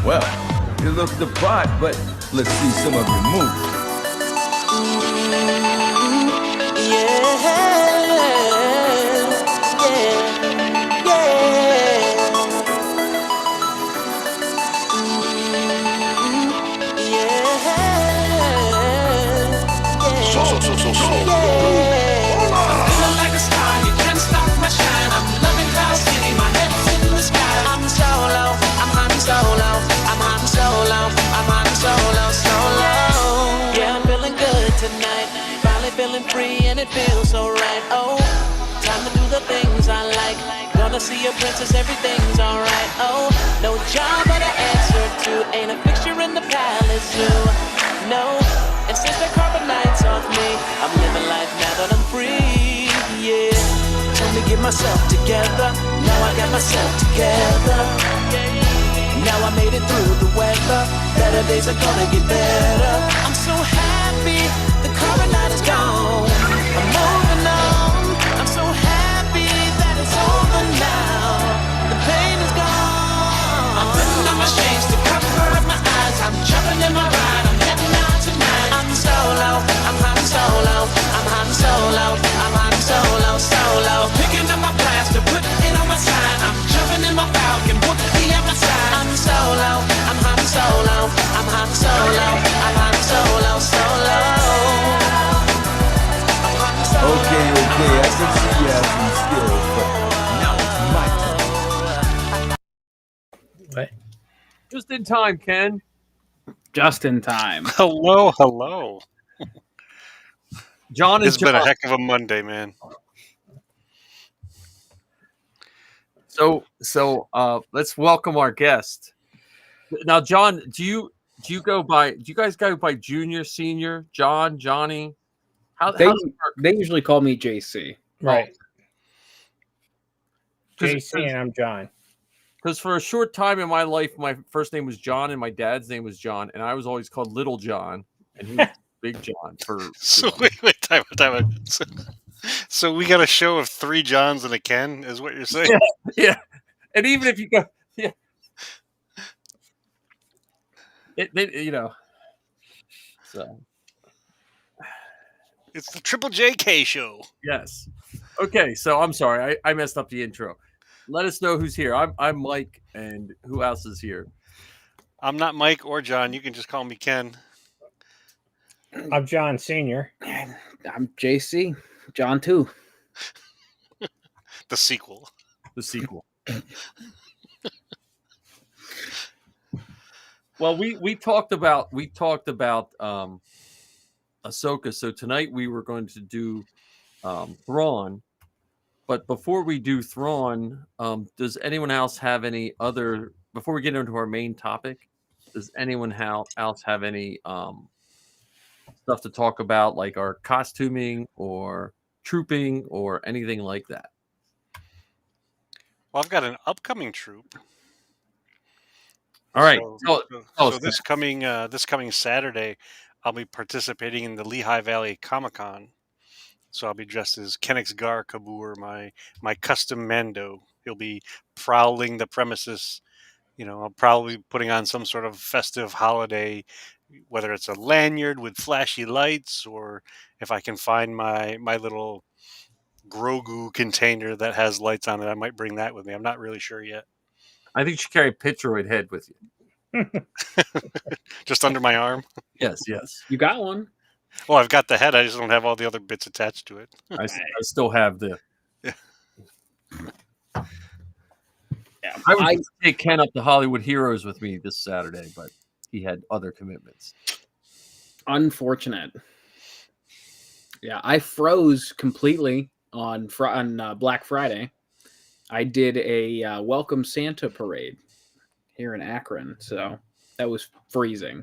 Well, it looks the part, but let's see some of your moves. Feeling like a star, you can't stop my shine. I'm loving Cloud City, my head's in the sky. I'm solo, I'm hunting solo, I'm hunting solo, I'm hunting solo, solo. Yeah, I'm feeling good tonight, finally feeling free and it feels so right. Oh, time to do the things I like. Gonna see a princess, everything's alright. Oh, no job but an answer to, ain't a fixture in the palace zoo. No, and since the carpet lights off me, I'm living life now that I'm free, yeah. Told me get myself together, now I got myself together. Now I made it through the weather, better days are gonna get better. I'm so happy, the current night is gone. I'm moving on, I'm so happy that it's over now. The pain is gone. I'm putting on my shades to cover up my eyes. I'm jumping in my ride, I'm heading out tonight. I'm solo, I'm hunting solo, I'm hunting solo, I'm hunting solo, solo. Picking up my plaster, putting it on my side. I'm jumping in my Falcon, whoopie at my side. I'm solo, I'm hunting solo, I'm hunting solo, I'm hunting solo, solo. I'm hunting solo. Okay, I can see you have some skills, but now it's my turn. What? Just in time, Ken. Just in time. Hello. John and It's been a John. heck of a Monday, man. So let's welcome our guest. Now, John, do you guys go by junior, senior, John, Johnny? How They does it work? they usually call me JC. Right. Cause- JC and I'm John. Because for a short time in my life, my first name was John and my dad's name was John, and I was always called Little John, and he was Big John. So wait, time out. So we got a show of 3 Johns and a Ken, is what you're saying? Yeah, and even if you go, yeah, so It's the Triple JK show. yes. Okay, so I'm sorry, I messed up the intro. Let us know who's here. I'm Mike, and who else is here? I'm not Mike or John. You can just call me Ken. I'm John Sr. I'm JC. John too. The sequel. The sequel. Well, we talked about Ahsoka. So tonight we were going to do Thrawn. But before we do Thrawn, does anyone else have any other? Before we get into our main topic, does anyone else have any stuff to talk about, like our costuming or trooping or anything like that? Well, I've got an upcoming troop. All right. So this coming Saturday, I'll be participating in the Lehigh Valley Comic-Con. So I'll be dressed as Kenix Gar Kabur, my custom Mando. He'll be prowling the premises. I'll probably be putting on some sort of festive holiday, whether it's a lanyard with flashy lights, or if I can find my little Grogu container that has lights on it, I might bring that with me. I'm not really sure yet. I think you should carry a Pictroid head with you. Just under my arm? Yes. You got one. Well, I've got the head. I just don't have all the other bits attached to it. I still have the. Yeah. I would take Ken up to Hollywood Heroes with me this Saturday, but he had other commitments. Unfortunate. Yeah, I froze completely on Black Friday. I did a Welcome Santa parade here in Akron, so that was freezing.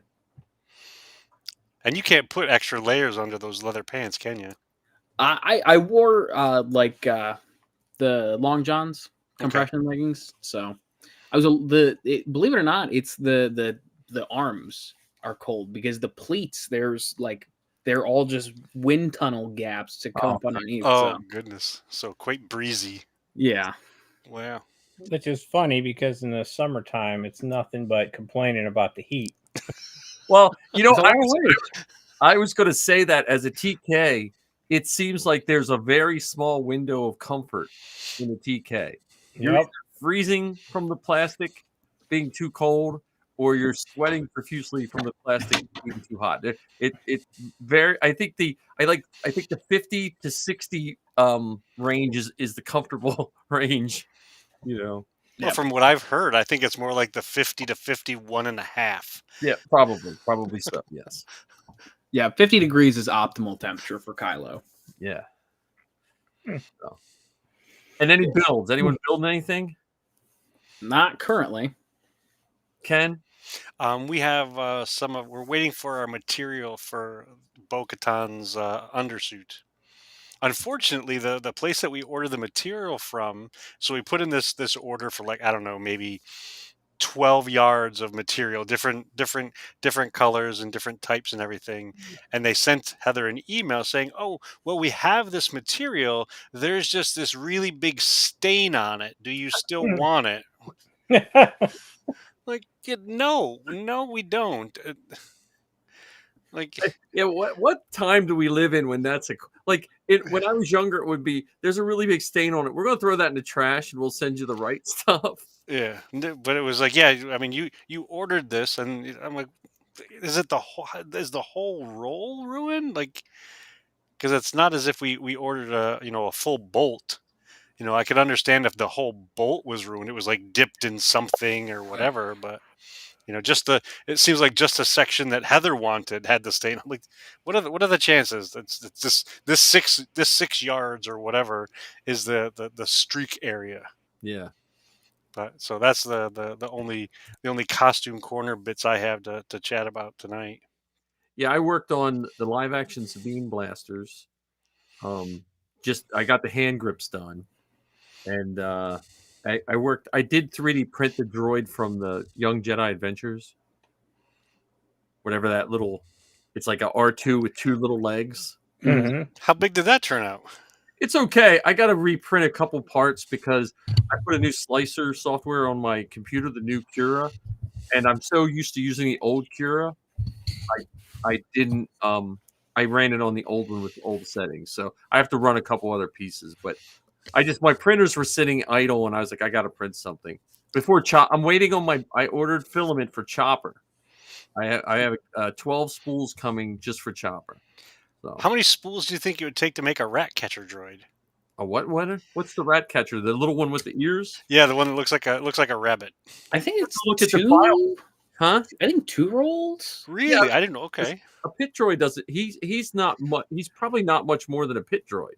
And you can't put extra layers under those leather pants, can you? I wore the long johns, compression leggings. So I was believe it or not, it's the arms are cold because the pleats they're all just wind tunnel gaps to come up underneath. Oh goodness! So quite breezy. Yeah. Wow. Which is funny because in the summertime, it's nothing but complaining about the heat. Well, you know, It's a lot of work. I was going to say that as a TK, it seems like there's a very small window of comfort in a TK. You're Yep. either freezing from the plastic being too cold, or you're sweating profusely from the plastic being too hot. It very. I think the 50 to 60 range is the comfortable range. You know. Well, from what I've heard, I think it's more like the 50 to 51.5. Yeah, probably so. Yes. Yeah, 50 degrees is optimal temperature for Kylo. Yeah. So. And any builds? Anyone building anything? Not currently. We Ken? have we're waiting for our material for Bo-Katan's undersuit. Unfortunately, the place that we ordered the material from, so we put in this order for like, I don't know, maybe 12 yards of material, different colors and different types and everything. And they sent Heather an email saying, "Oh, well, we have this material. There's just this really big stain on it. Do you still want it?" Like, no, we don't. Like, Yeah, what time do we live in when that's when I was younger, it would be there's a really big stain on it. We're gonna throw that in the trash and we'll send you the right stuff. yeah, but it was like, yeah, I mean, you ordered this, and I'm like, is the whole roll ruined? Like, because it's not as if we ordered a full bolt. I could understand if the whole bolt was ruined. It was like dipped in something or whatever, but it seems like just a section that Heather wanted had the stain. I'm like, what are the chances? It's this 6 yards or whatever is the streak area. Yeah. But so that's the only costume corner bits I have to chat about tonight. Yeah, I worked on the live action Sabine blasters. I got the hand grips done. And I did 3D print the droid from the Young Jedi Adventures. Whatever that little, it's like a R2 with two little legs. Mhm. How big did that turn out? It's okay. I got to reprint a couple parts because I put a new slicer software on my computer, the new Cura, and I'm so used to using the old Cura. I didn't. I ran it on the old one with the old settings, so I have to run a couple other pieces. But my printers were sitting idle, and I was like, I got to print something before I'm waiting on I ordered filament for Chopper. I have 12 spools coming just for Chopper. So. How many spools do you think it would take to make a rat catcher droid? A what? What's the rat catcher? The little one with the ears? Yeah, the one that looks like a rabbit. I think it's Look at two. the file. Huh? I think 2 rolls. Really? Yeah. I didn't know. Okay. A pit droid doesn't. He's not much. He's probably not much more than a pit droid.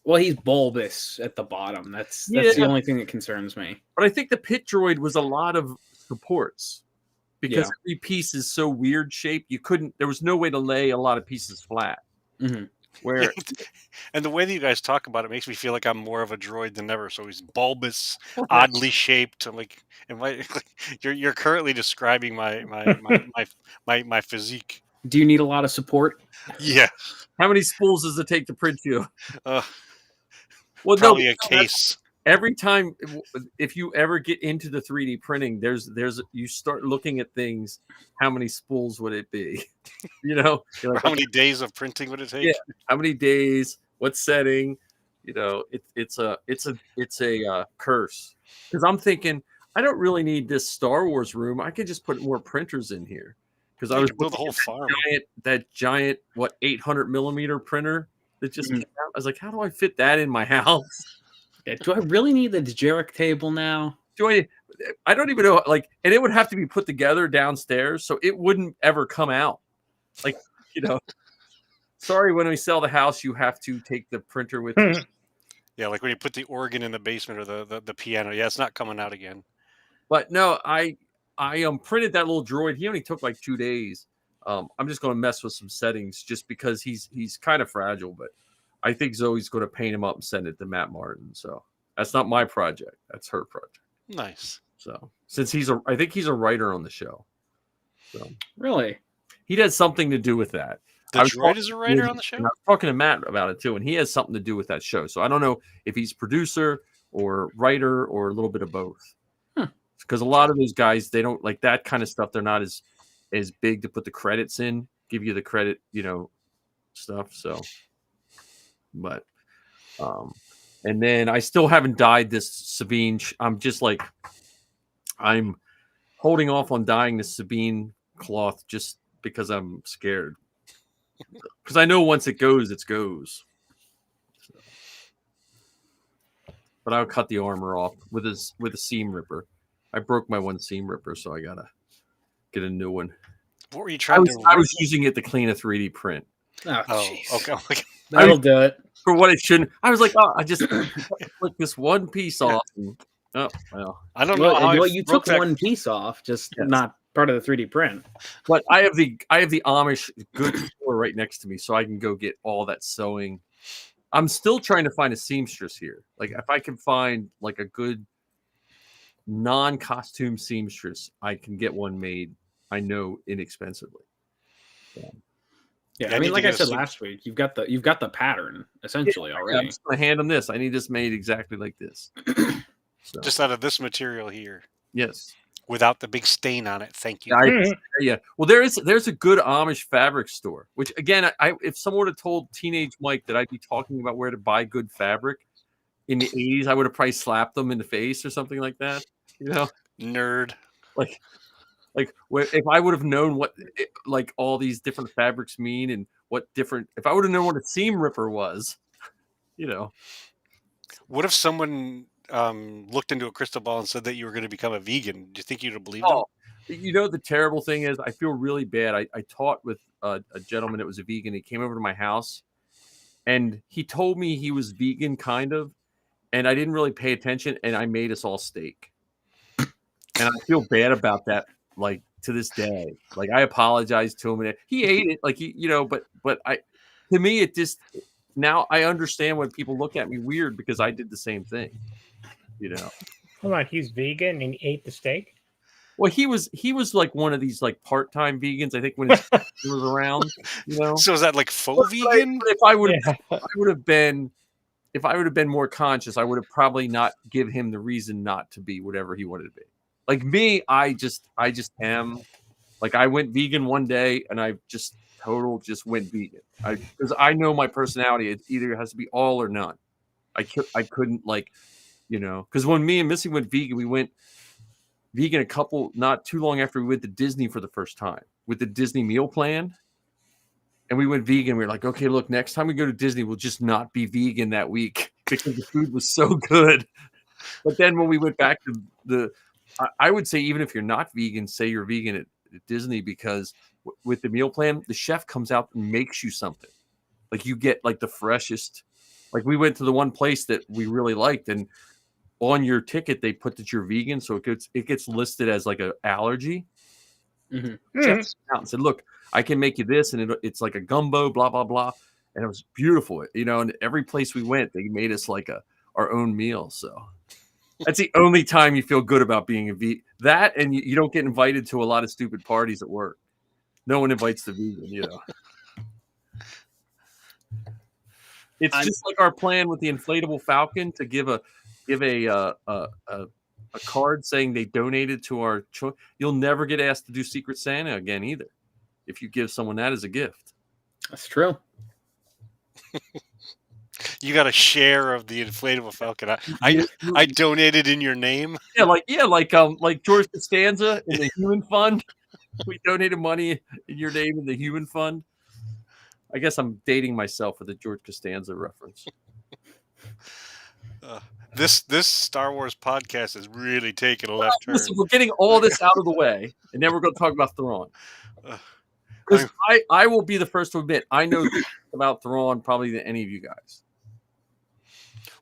Well, he's bulbous at the bottom. That's Yeah. the only thing that concerns me. But I think the pit droid was a lot of supports because Yeah. every piece is so weird shaped. There was no way to lay a lot of pieces flat. Mm-hmm. Where And the way that you guys talk about it makes me feel like I'm more of a droid than ever. So he's bulbous, oddly shaped. I'm like, you're currently describing my physique. Do you need a lot of support? Yeah. how many spools does it take to print you? Well, probably a case. Every time, if you ever get into the 3D printing, you start looking at things. How many spools would it be? Like, How many days of printing would it take? Yeah. How many days? What setting? It's a curse. Because I'm thinking I don't really need this Star Wars room. I could just put more printers in here. Because I was build the whole farm. That giant 800 millimeter printer that just came out. I was like, how do I fit that in my house? Yeah, do I really need the Jarek table now? I don't even know. And it would have to be put together downstairs, so it wouldn't ever come out. Sorry, when we sell the house, you have to take the printer with you. Yeah, like when you put the organ in the basement or the piano. Yeah, it's not coming out again. But no, I printed that little droid. He only took like 2 days. I'm just going to mess with some settings just because he's kind of fragile, but I think Zoe's going to paint him up and send it to Matt Martin. So that's not my project. That's her project. Nice. So since I think he's a writer on the show. So Really? he has something to do with that. The droid is a writer on the show? I was talking to Matt about it too, and he has something to do with that show. So I don't know if he's producer or writer or a little bit of both. Hmm. Because a lot of those guys, they don't like that kind of stuff. They're not as big to put the credits in, give you the credit, stuff. So, but, and then I still haven't dyed this Sabine. I'm just like, I'm holding off on dyeing the Sabine cloth just because I'm scared. Because I know once it goes, it goes. So. But I'll cut the armor off with a seam ripper. I broke my one seam ripper, so I gotta get a new one. What were you trying to? I was using it to clean a 3D print. Oh, Oh, jeez. okay. That'll do it. For what it shouldn't. I was like, I just flick this one piece off. And, oh well. I don't know how you took one piece off, just not part of the 3D print. But I have the Amish goods store right next to me, so I can go get all that sewing. I'm still trying to find a seamstress here. Like if I can find like a good non-costume seamstress, I can get one made. I know inexpensively. Yeah, I mean, like I said last week, you've got the pattern essentially already. I'm just gonna hand them this. I need this made exactly like this. So. Just out of this material here. Yes. Without the big stain on it. Thank you. Yeah. Well, there's a good Amish fabric store. Which again, if someone would have told teenage Mike that I'd be talking about where to buy good fabric in the 80s, I would have probably slapped them in the face or something like that. Nerd. Like if I would have known what like all these different fabrics mean and if I would have known what a seam ripper was, What if someone looked into a crystal ball and said that you were going to become a vegan? Do you think you'd have believed them? The terrible thing is I feel really bad. I taught with a gentleman that was a vegan. He came over to my house and he told me he was vegan kind of, and I didn't really pay attention, and I made us all steak. And I feel bad about that. Like to this day, like I apologized to him and he ate it. Like but to me, it just, now I understand when people look at me weird because I did the same thing, Hold on, he's vegan and he ate the steak? Well, he was like one of these like part-time vegans, I think, when he was around, So is that like faux vegan? But if I would have been more conscious, I would have probably not give him the reason not to be whatever he wanted to be. Like me, I just am. Like I went vegan one day and I just went vegan. Because I know my personality. It either has to be all or none. I couldn't because when me and Missy went vegan, we went vegan not too long after we went to Disney for the first time with the Disney meal plan. And we went vegan. We were like, okay, look, next time we go to Disney, we'll just not be vegan that week because the food was so good. But then when we went back to I would say, even if you're not vegan, say you're vegan at Disney, because with the meal plan, the chef comes out and makes you something. Like you get like the freshest. Like we went to the one place that we really liked, and on your ticket they put that you're vegan, so it gets listed as like an allergy. Mm-hmm. Chef came out and said, "Look, I can make you this, and it's like a gumbo, blah blah blah," and it was beautiful. And every place we went, they made us like our own meal. So. That's the only time you feel good about being a vegan. That, and you don't get invited to a lot of stupid parties at work. No one invites the vegan, It's just like our plan with the inflatable Falcon to give a card saying they donated to our choice. You'll never get asked to do Secret Santa again either if you give someone that as a gift. That's true. You got a share of the inflatable Falcon. I donated in your name. Yeah, like George Costanza in the Human Fund. We donated money in your name in the Human Fund. I guess I'm dating myself with the George Costanza reference. This Star Wars podcast is really taking a left turn. Listen, we're getting all this out of the way, and then we're going to talk about Thrawn. Because I will be the first to admit I know about Thrawn probably than any of you guys.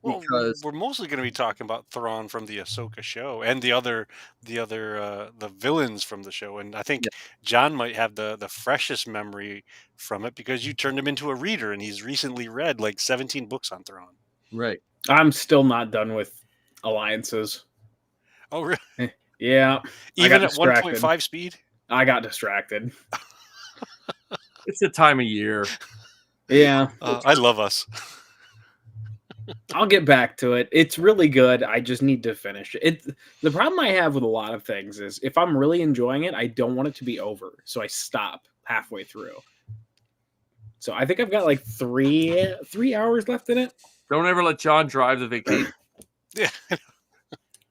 Well, we're mostly going to be talking about Thrawn from the Ahsoka show and the villains from the show, and I think John might have the freshest memory from it because you turned him into a reader, and he's recently read like 17 books on Thrawn. Right. I'm still not done with alliances. Oh, really? Yeah. Even at 1.5 speed? I got distracted. It's the time of year. Yeah. I love us. I'll get back to it. It's really good. I just need to finish it. The problem I have with a lot of things is if I'm really enjoying it, I don't want it to be over, so I stop halfway through. So I think I've got like three hours left in it. Don't ever let John drive the vacation. Yeah.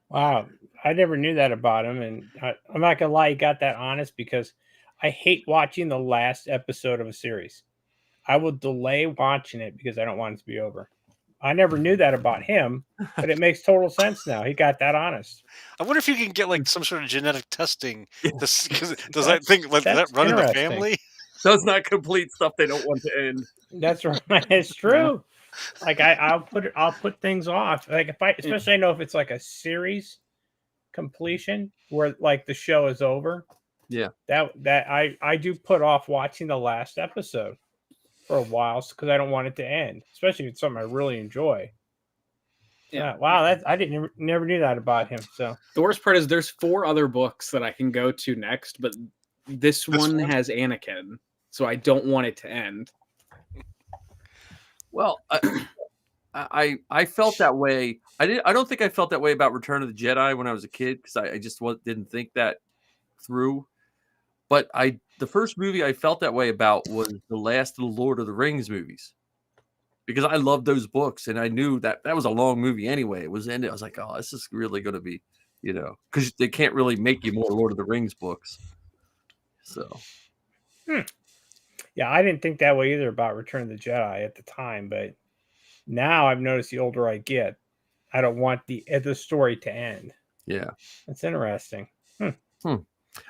Wow, I never knew that about him, and I'm not gonna lie, he got that honest because I hate watching the last episode of a series. I will delay watching it because I don't want it to be over. I never knew that about him, but it makes total sense now. He got that honest. I wonder if you can get like some sort of genetic testing. Because does that That's- thing let that that's run in the interesting. family? Does not complete stuff they don't want to end. That's right. It's true. Like I'll put things off. Like especially I know if it's like a series completion where like the show is over. Yeah. That I do put off watching the last episode for a while because I don't want it to end, especially if it's something I really enjoy. Yeah. Wow, I didn't never knew that about him. So The worst part is there's 4 other books that I can go to next, but this one has Anakin, so I don't want it to end. Well, I felt that way. I don't think I felt that way about Return of the Jedi when I was a kid because I just didn't think that through. But the first movie I felt that way about was the last of the Lord of the Rings movies because I loved those books and I knew that was a long movie anyway. It was ended. I was like, oh, this is really going to be, because they can't really make you more Lord of the Rings books. So, yeah, I didn't think that way either about Return of the Jedi at the time, but now I've noticed the older I get, I don't want the story to end. yeah, That's interesting.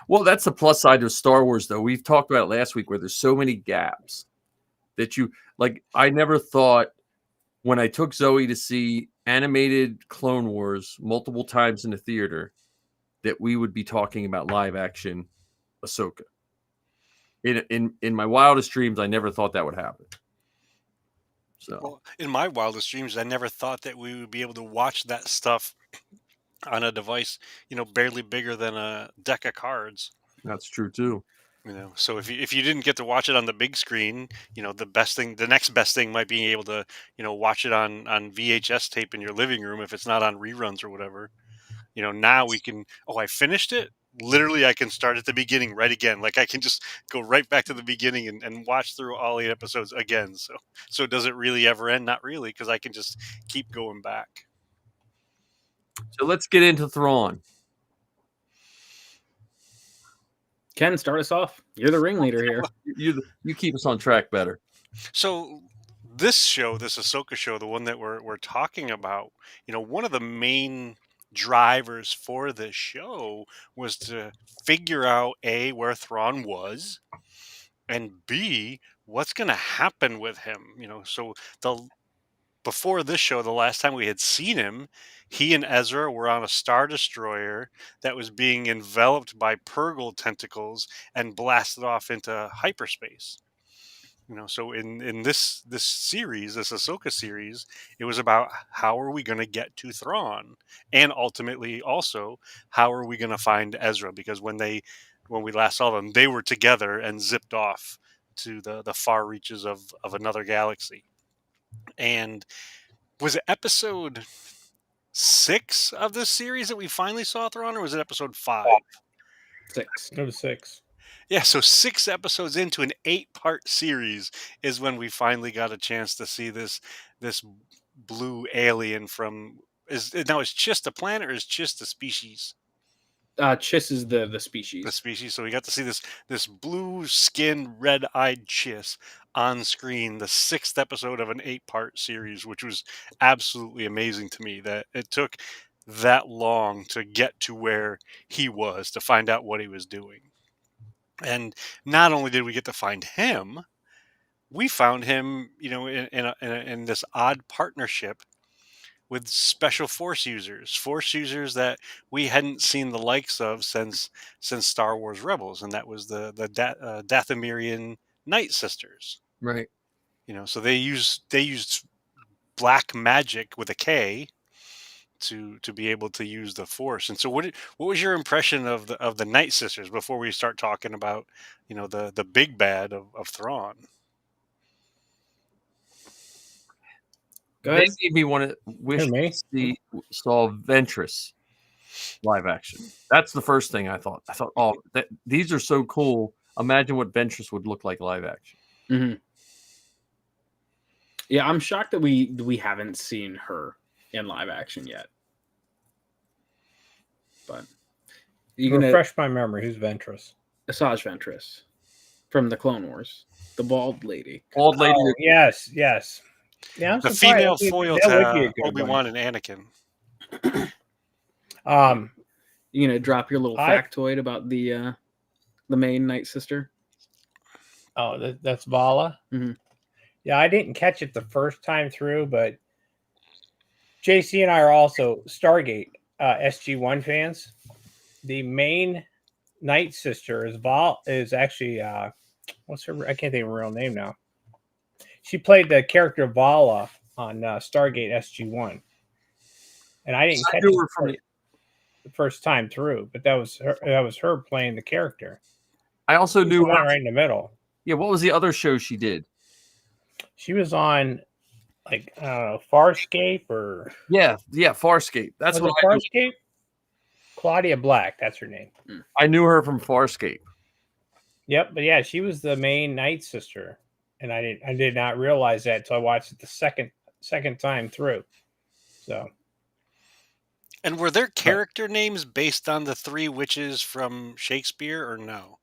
Well, that's the plus side of Star Wars, though. We've talked about it last week where there's so many gaps that I never thought when I took Zoe to see animated Clone Wars multiple times in the theater that we would be talking about live action Ahsoka. In my wildest dreams, I never thought that would happen. So, Well, in my wildest dreams, I never thought that we would be able to watch that stuff on a device, barely bigger than a deck of cards. that's true too. So if you didn't get to watch it on the big screen, the next best thing might be able to, watch it on VHS tape in your living room if it's not on reruns or whatever. Now we can. Oh, I finished it. Literally, I can start at the beginning right again. Like I can just go right back to the beginning and watch through all 8 episodes again. So does it really ever end? Not really, because I can just keep going back. So let's get into Thrawn. Ken, start us off. You're the ringleader here. You keep us on track better. So this Ahsoka show, the one that we're talking about, one of the main drivers for this show was to figure out A, where Thrawn was, and B, what's going to happen with him. So before this show, the last time we had seen him, he and Ezra were on a Star Destroyer that was being enveloped by Purgle tentacles and blasted off into hyperspace. So in this series, this Ahsoka series, it was about how are we going to get to Thrawn, and ultimately also how are we going to find Ezra, because when we last saw them, they were together and zipped off to the far reaches of another galaxy. And was it episode 6 of this series that we finally saw Thrawn, or was it episode 5? 6. It was 6. Yeah, so 6 episodes into an 8-part series is when we finally got a chance to see this blue alien from. Is Chiss the planet or is Chiss the species? Chiss is the species. The species. So we got to see this blue skinned, red eyed Chiss on screen, the 6th episode of an 8-part series, which was absolutely amazing to me that it took that long to get to where he was, to find out what he was doing. And not only did we get to find him, we found him, in this odd partnership with special force users that we hadn't seen the likes of since Star Wars Rebels, and that was the Dathomirian Night Sisters. Right. So they used black magic with a K to be able to use the Force. And so what was your impression of the Night Sisters before we start talking about the big bad of Thrawn? Go They ahead. made me want to wish me? to saw Ventress live action. That's the first thing I thought. I thought, oh, these are so cool. Imagine what Ventress would look like live action. Mm-hmm. Yeah, I'm shocked that we haven't seen her in live action yet. But you can Refresh my memory. Who's Ventress? Asajj Ventress from the Clone Wars, the bald lady. Bald lady. Oh, yes. Yeah, I'm The surprised. female I think foil that would be a to good Obi-Wan and Anakin. one. You gonna drop your little I- factoid about the main Night Sister? Oh, that's Vala. Mhm. Yeah, I didn't catch it the first time through, but JC and I are also Stargate SG1 fans. The main Night Sister is actually what's her? I can't think of her real name now. She played the character Vala on Stargate SG1, and I didn't catch knew it her from the first time through, but that was her. That was her playing the character. I also She's knew the one her. right in the middle. Yeah, what was the other show she did? She was on like I don't know, Farscape or Yeah, Farscape. That's was what it I knew. Farscape? Claudia Black, that's her name. I knew her from Farscape. Yep, but yeah, she was the main Night Sister, and I did not realize that until I watched it the second time through. So, And were their character names based on the three witches from Shakespeare or no?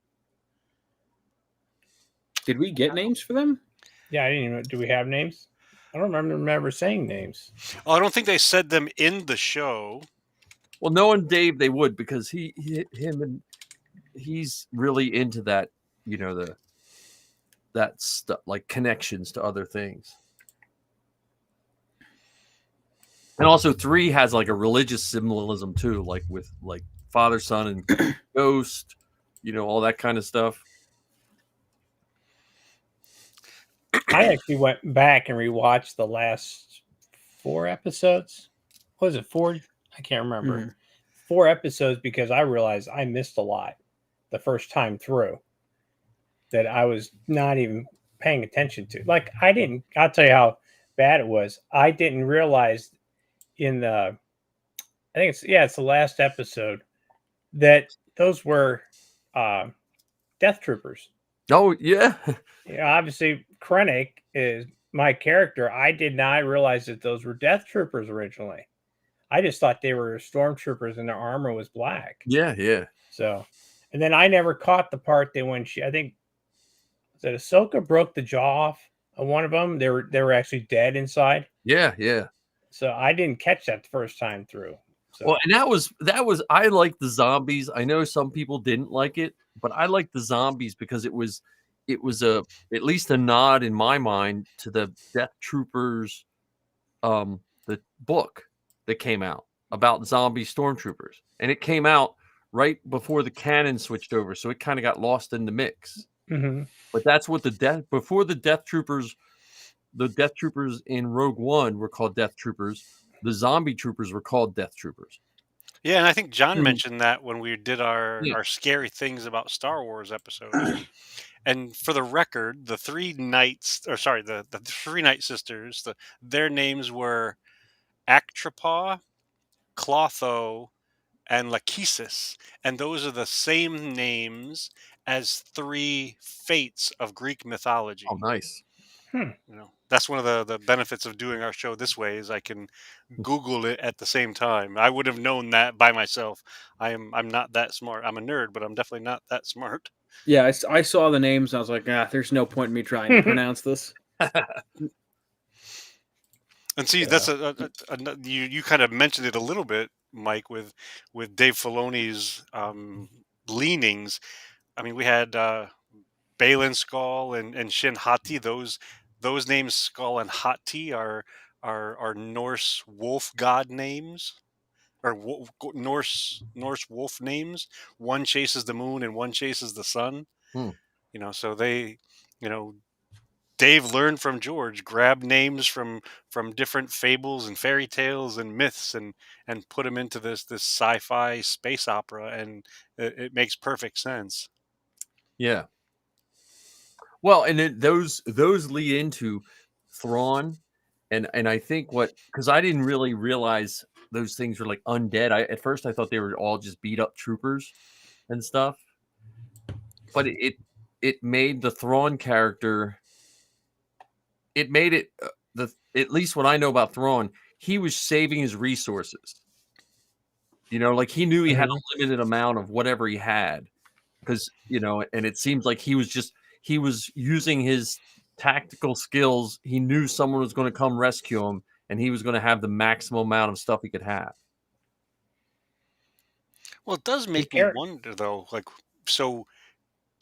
Did we get names for them? yeah, I didn't even. Do we have names? I don't remember saying names. Oh, I don't think they said them in the show. Well, knowing Dave, they would because he's really into that, that stuff, like connections to other things. And also 3 has like a religious symbolism too, like with like Father, Son, and Ghost, all that kind of stuff. I actually went back and rewatched the last 4 episodes. Was it 4? I can't remember. Mhm. 4 episodes because I realized I missed a lot the first time through that I was not even paying attention to. Like I'll tell you how bad it was. I didn't realize in the I think it's the last episode that those were death troopers. Oh yeah. Obviously Krennic is my character. I did not realize that those were death troopers originally. I just thought they were stormtroopers and their armor was black. Yeah. So, and then I never caught the part that when I think that Ahsoka broke the jaw off of one of them, they were actually dead inside. Yeah. So I didn't catch that the first time through. So. Well, and that was I like the zombies. I know some people didn't like it, but I like the zombies because it was at least a nod in my mind to the Death Troopers, the book that came out about zombie stormtroopers, and it came out right before the canon switched over, so it kind of got lost in the mix. Mm-hmm. But that's what before the Death Troopers in Rogue One were called Death Troopers. The zombie troopers were called Death Troopers. Yeah, and I think John mentioned that when we did our Yeah. scary things about Star Wars episode. And for the record, the three knights, the three Night Sisters, their names were Actropaw, Clotho, and Lachesis. And those are the same names as 3 fates of Greek mythology. Oh, nice. That's one of the benefits of doing our show this way is I can Google it at the same time. I would have known that by myself. I'm not that smart. I'm a nerd, but I'm definitely not that smart. Yeah, I saw the names. And I was like, there's no point in me trying to pronounce this. And see, that's you kind of mentioned it a little bit, Mike, with Dave Filoni's leanings. I mean, we had Balin Skull and Shin Hati. Those names, Skull and Hati, are Norse wolf god names, or Norse wolf names. One chases the moon and one chases the sun. So they, Dave learned from George, grabbed names from different fables and fairy tales and myths, and put them into this sci-fi space opera, and it makes perfect sense. Yeah. Well, and those lead into Thrawn And I think because I didn't really realize those things were like undead. At first I thought they were all just beat up troopers and stuff. But it made the Thrawn character. It made it at least what I know about Thrawn, he was saving his resources. Like he knew he had a limited amount of whatever he had, because and it seems like he was using his tactical skills. He knew someone was going to come rescue him, and he was going to have the maximum amount of stuff he could have. Well, it does make me wonder, though. Like, so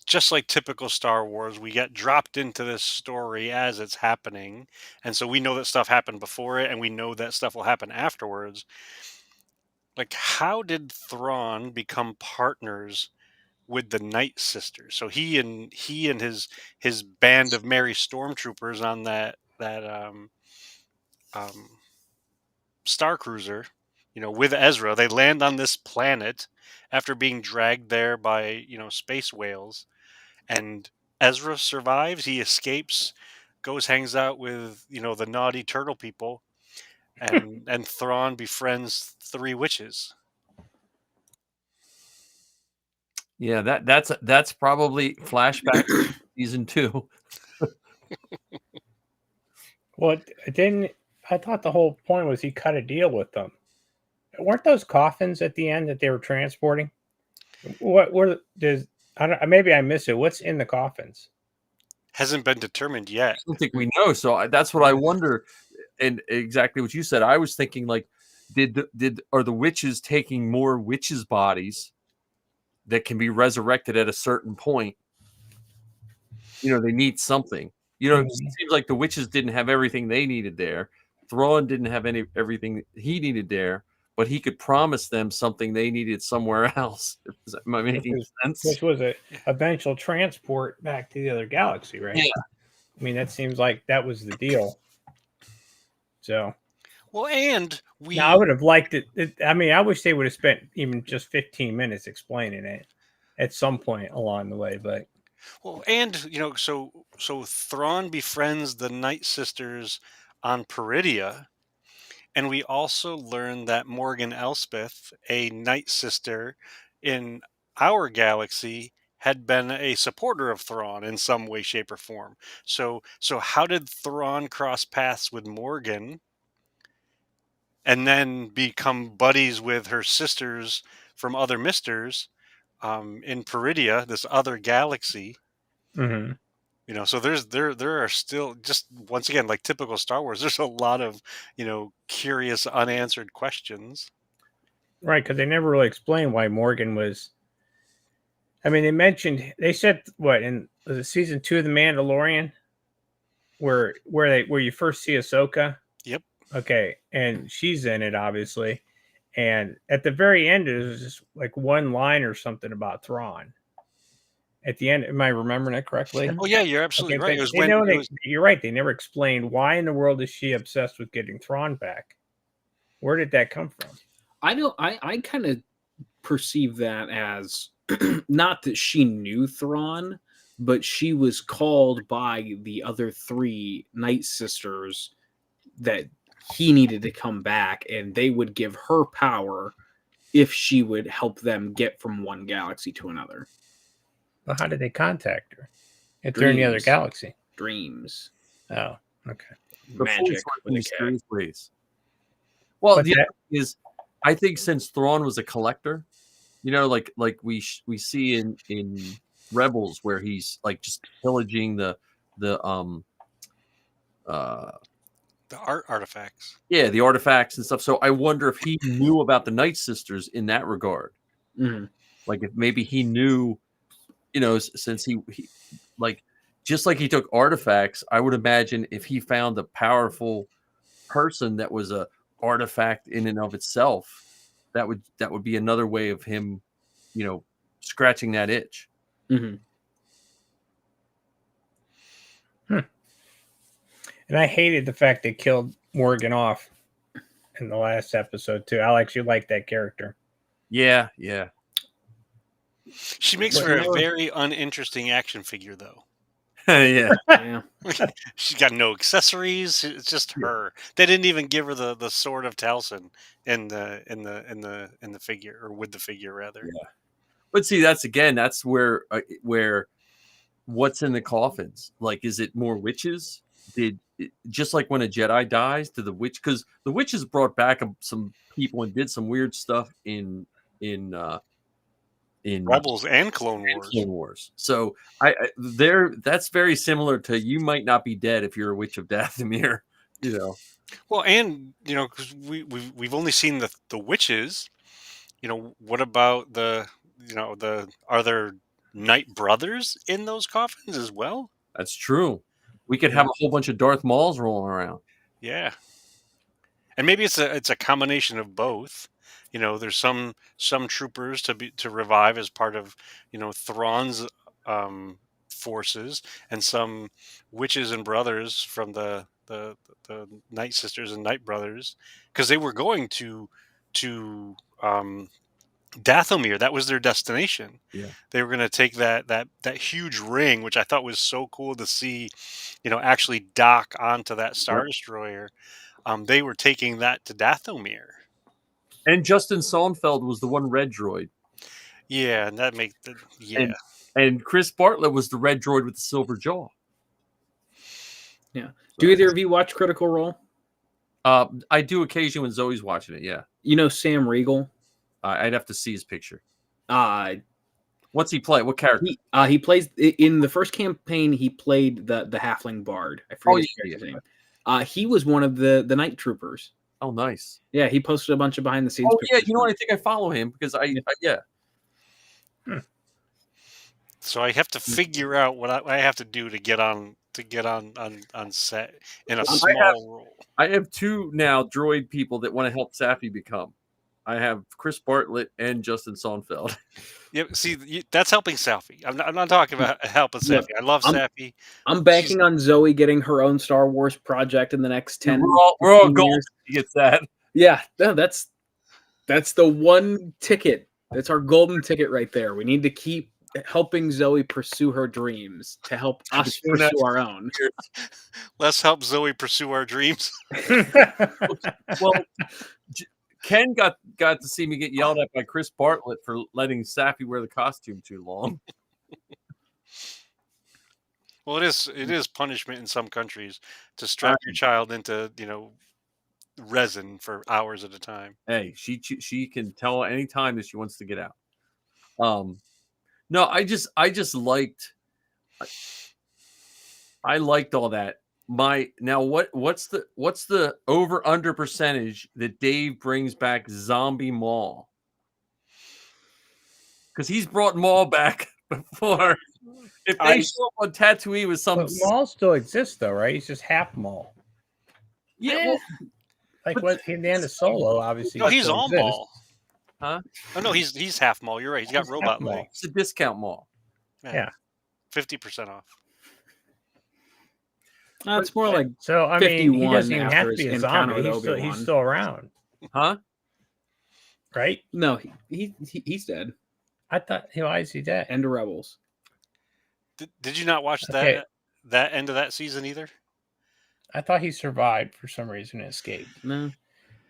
just like typical Star Wars, we get dropped into this story as it's happening, and so we know that stuff happened before it, and we know that stuff will happen afterwards. Like, how did Thrawn become partners with the Night Sisters? So he and his band of merry stormtroopers on that Star Cruiser, with Ezra, they land on this planet after being dragged there by space whales, and Ezra survives. He escapes, goes hangs out with the naughty turtle people, and Thrawn befriends 3 witches. Yeah, that's probably flashback to season 2. Well, I thought the whole point was he cut a deal with them. Weren't those coffins at the end that they were transporting? Maybe I missed it. What's in the coffins? Hasn't been determined yet. I don't think we know. So that's what I wonder. And exactly what you said. I was thinking, like, are the witches taking more witches' bodies that can be resurrected at a certain point? They need something. It seems like the witches didn't have everything they needed there. Thrawn didn't have everything he needed there, but he could promise them something they needed somewhere else. Am I making sense? Which was a eventual transport back to the other galaxy, right? Yeah. I mean, that seems like that was the deal. So, well, and I would have liked it. I mean, I wish they would have spent even just 15 minutes explaining it at some point along the way, but. Well, and so Thrawn befriends the Night Sisters on Peridia, and we also learn that Morgan Elspeth, a Night Sister in our galaxy, had been a supporter of Thrawn in some way, shape, or form. So how did Thrawn cross paths with Morgan and then become buddies with her sisters from other misters in Peridia, this other galaxy? Mm-hmm. So there are still, just once again, like typical Star Wars, there's a lot of curious unanswered questions. Right, because they never really explained why Morgan was. I mean, they said what was it season 2 of The Mandalorian, where you first see Ahsoka. Yep. Okay, and she's in it obviously, and at the very end it was just like one line or something about Thrawn. At the end, am I remembering it correctly? Oh yeah, you're absolutely right. You're right. They never explained why in the world is she obsessed with getting Thrawn back. Where did that come from? I kind of perceive that as not that she knew Thrawn, but she was called by the other 3 Night Sisters that he needed to come back, and they would give her power if she would help them get from one galaxy to another. Well, how did they contact her? If they're in the other galaxy? Dreams. Oh, okay. Magic with a mysterious ways. Well, the other thing is, I think since Thrawn was a collector, like we see in Rebels, where he's like just pillaging the artifacts. Yeah, the artifacts and stuff. So I wonder if he knew about the Night Sisters in that regard. Mm-hmm. Like if maybe he knew, since he like, just like he took artifacts, I would imagine if he found a powerful person that was a artifact in and of itself, that would be another way of him, scratching that itch. Mm-hmm. And I hated the fact they killed Morgan off in the last episode too. I actually like that character. Yeah. She makes for a very uninteresting action figure, though. Yeah. Yeah. She's got no accessories. It's just her. They didn't even give her the sword of Taliesin in the figure, or with the figure rather. Yeah. But see, that's where what's in the coffins? Like, is it more witches? Just like when a Jedi dies, to the witch, because the witches brought back some people and did some weird stuff in Rebels and Clone Wars. Clone Wars. So that's very similar to you might not be dead if you're a witch of Dathomir. Well, and because we've only seen the witches. What about are there Knight brothers in those coffins as well? That's true. We could have a whole bunch of Darth Mauls rolling around. Yeah, and maybe it's a combination of both. There's some troopers to revive as part of Thrawn's forces, and some witches and brothers from the Night Sisters and Night Brothers, because they were going to Dathomir. That was their destination. Yeah. They were going to take that huge ring, which I thought was so cool to see, actually dock onto that Star Destroyer. They were taking that to Dathomir. And Justin Sonfeld was the one red droid. Yeah, and that And Chris Bartlett was the red droid with the silver jaw. Yeah. Do either of you watch Critical Role? I do occasionally when Zoe's watching it. Yeah. Sam Riegel? I'd have to see his picture. What's he play? What character? He plays in the first campaign. He played the halfling bard. I forget his name. He was one of the night troopers. Oh, nice. Yeah, he posted a bunch of behind the scenes. Oh, yeah. You know what? I think I follow him because yeah. So I have to figure out what I have to do to get on set in a small role. I have two now droid people that want to help Safi become. I have Chris Bartlett and Justin Sonfeld. Yeah, see, that's helping Safi. I'm not talking about helping Safi. I love Safi. I'm banking on Zoe getting her own Star Wars project in the next 10 years. We're all gold to get that. Yeah, no, that's the one ticket. That's our golden ticket right there. We need to keep helping Zoe pursue her dreams to help us pursue our own. Let's help Zoe pursue our dreams. Well, Ken got to see me get yelled at by Chris Bartlett for letting Safi wear the costume too long. Well, it is punishment in some countries to strap your child into resin for hours at a time. Hey, she can tell any time that she wants to get out. No, I just liked all that. What's the over under percentage that Dave brings back Zombie Maul? Because he's brought Maul back before. If they show up on Tatooine with some Maul still exists though, right? He's just half Maul. Yeah, what in the end of Solo, obviously. No, he's all Maul. Huh? Oh no, he's half Maul. You're right. He's got robot legs. It's a discount Maul. Yeah. 50% off. It's more like so. I mean, he doesn't even have to be a zombie. He's still around, huh? Right? No, he's dead. I thought. Why is he dead? End of Rebels. Did you not watch that end of that season either? I thought he survived for some reason and escaped. No.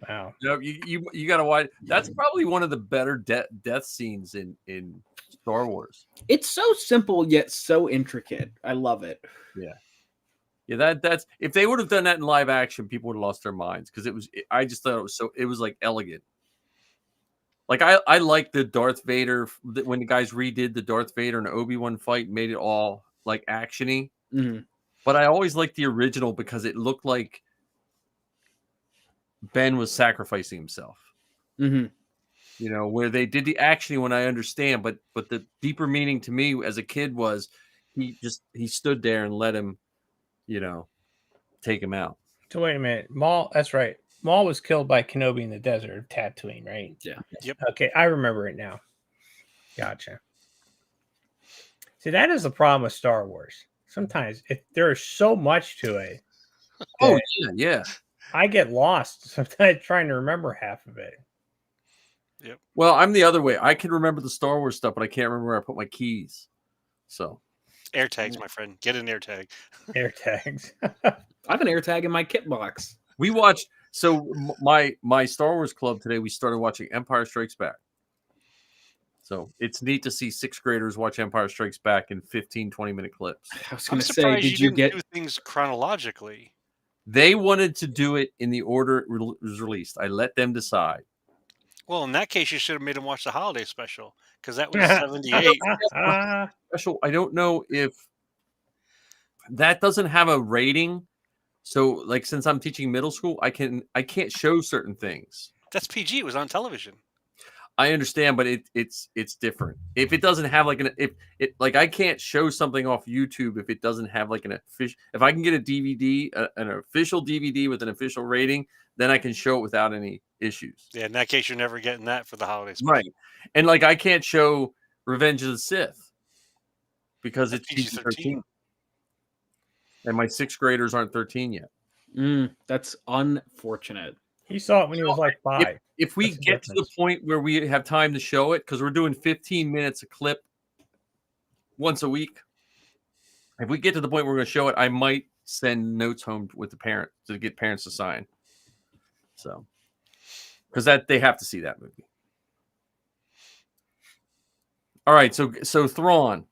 Wow. No, you got to watch. That's probably one of the better death scenes in Star Wars. It's so simple yet so intricate. I love it. Yeah. Yeah, that's if they would have done that in live action, people would have lost their minds because I just thought it was like elegant. Like I like the Darth Vader when the guys redid the Darth Vader and Obi-Wan fight and made it all like actiony. Mm-hmm. But I always liked the original because it looked like Ben was sacrificing himself. Mm-hmm. Where they did the actiony one, I understand, but the deeper meaning to me as a kid was he stood there and let him, take him out. So wait a minute, Maul. That's right. Maul was killed by Kenobi in the desert of Tatooine, right? Yeah. Yep. Okay, I remember it now. Gotcha. See, that is the problem with Star Wars. Sometimes there is so much to it. Oh yeah. I get lost sometimes trying to remember half of it. Yep. Well, I'm the other way. I can remember the Star Wars stuff, but I can't remember where I put my keys. So Air tags, my friend. Get an air tag. Air tags. I have an air tag in my kit box. We watched. So my Star Wars club today, we started watching Empire Strikes Back. So it's neat to see sixth graders watch Empire Strikes Back in 15, 20-minute clips. I was I'm going to say, surprised did you didn't get? do things chronologically? They wanted to do it in the order it was released. I let them decide. Well, in that case, you should have made him watch the holiday special because that was 78. Special. I don't know if that doesn't have a rating. So, like, since I'm teaching middle school, I can't show certain things. That's PG. It was on television. I understand, but it's different. If it doesn't have like I can't show something off YouTube if it doesn't have like an official. If I can get a DVD, an official DVD with an official rating, then I can show it without any issues. Yeah, in that case, you're never getting that for the holiday special. Right. And like I can't show Revenge of the Sith because That's it's PG-13. PG-13. And my sixth graders aren't 13 yet. That's unfortunate. He saw it when he was like 5. If we That's the get to the difference. point where we have time to show it, because we're doing 15 minutes a clip once a week, if we get to the point where we're going to show it, I might send notes home with the parent to get parents to sign. So, because that they have to see that movie. All right, so Thrawn.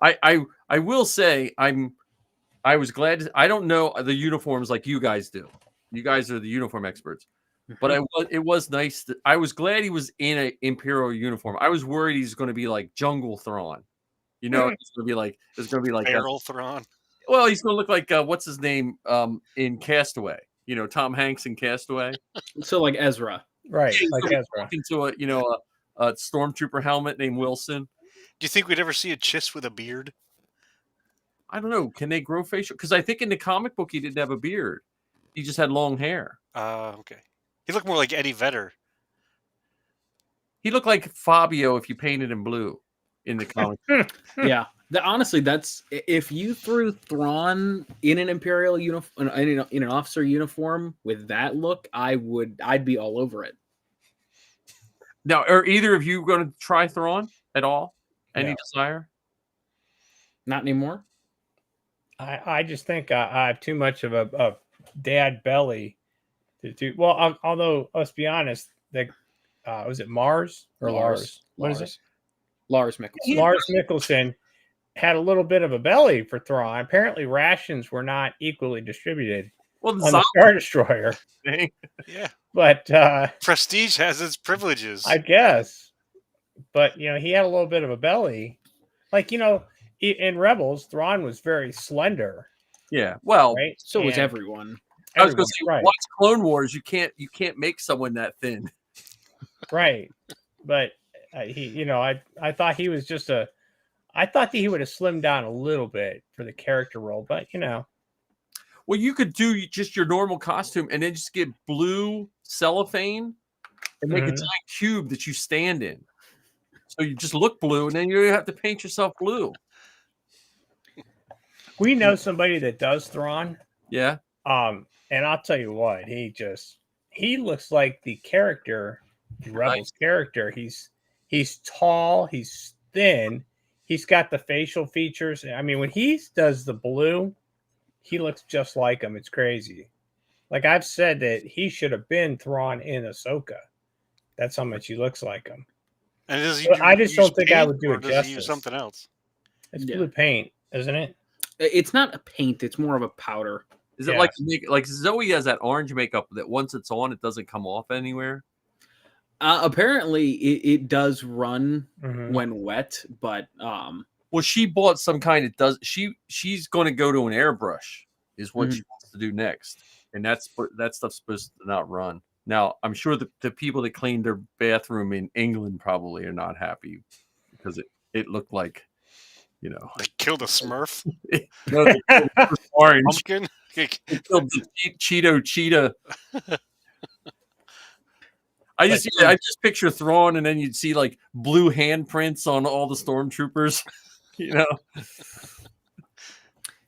I will say I was glad. I don't know the uniforms like you guys do. You guys are the uniform experts. But it was nice. I was glad he was in an Imperial uniform. I was worried he's going to be like Jungle Thrawn. You know, it's going to be like Barrel Thrawn. well, he's going to look like what's his name in Castaway. You know, Tom Hanks in Castaway. So like Ezra. Right, He's like gonna be Ezra. talking to a stormtrooper helmet named Wilson. Do you think we'd ever see a Chiss with a beard? I don't know. Can they grow facial? Because I think in the comic book he didn't have a beard. He just had long hair. Okay. He looked more like Eddie Vedder. He looked like Fabio if you painted him blue in the comic. Yeah. Honestly, that's if you threw Thrawn in an Imperial uniform, in an officer uniform with that look, I'd be all over it. Now, are either of you going to try Thrawn at all? Any No. desire? Not anymore. I just think I have too much of a dad belly to do. Well, although let's be honest, was it Mars or Lars? What is it? Lars Mikkelsen. Lars Mikkelsen had a little bit of a belly for Thrawn. Apparently, rations were not equally distributed Well, on the Star Destroyer. thing. Yeah. But Prestige has its privileges. I guess. But he had a little bit of a belly. Like in Rebels, Thrawn was very slender, Yeah. Well, right? So was And everyone. I was going to say, right, watch Clone Wars. You can't make someone that thin. right. But I thought he was just I thought that he would have slimmed down a little bit for the character role, but Well, you could do just your normal costume and then just get blue cellophane and make a Mhm. giant cube that you stand in. So you just look blue, and then you have to paint yourself blue. we know somebody that does Thrawn. Yeah. And I'll tell you what, he looks like the character, the Rebels character. He's tall, he's thin, he's got the facial features. I mean, when he does the blue, he looks just like him. It's crazy. Like I've said that he should have been Thrawn in Ahsoka. That's how much he looks like him. And does he But I just use don't think I paint, would do or it does he use justice. something else? It's Yeah. blue paint, isn't it? It's not a paint. It's more of a powder. Is it like Zoe has that orange makeup that once it's on, it doesn't come off anywhere? Apparently, it does run Mhm. when wet, but Well, she bought some kind. It does. She's going to go to an airbrush. Is what she wants to do next, and that stuff's supposed to not run. Now, I'm sure the people that cleaned their bathroom in England probably are not happy because it looked like, They killed a Smurf, no, they killed the orange. pumpkin. They killed the Cheeto cheetah. I just picture Thrawn, and then you'd see like blue handprints on all the stormtroopers.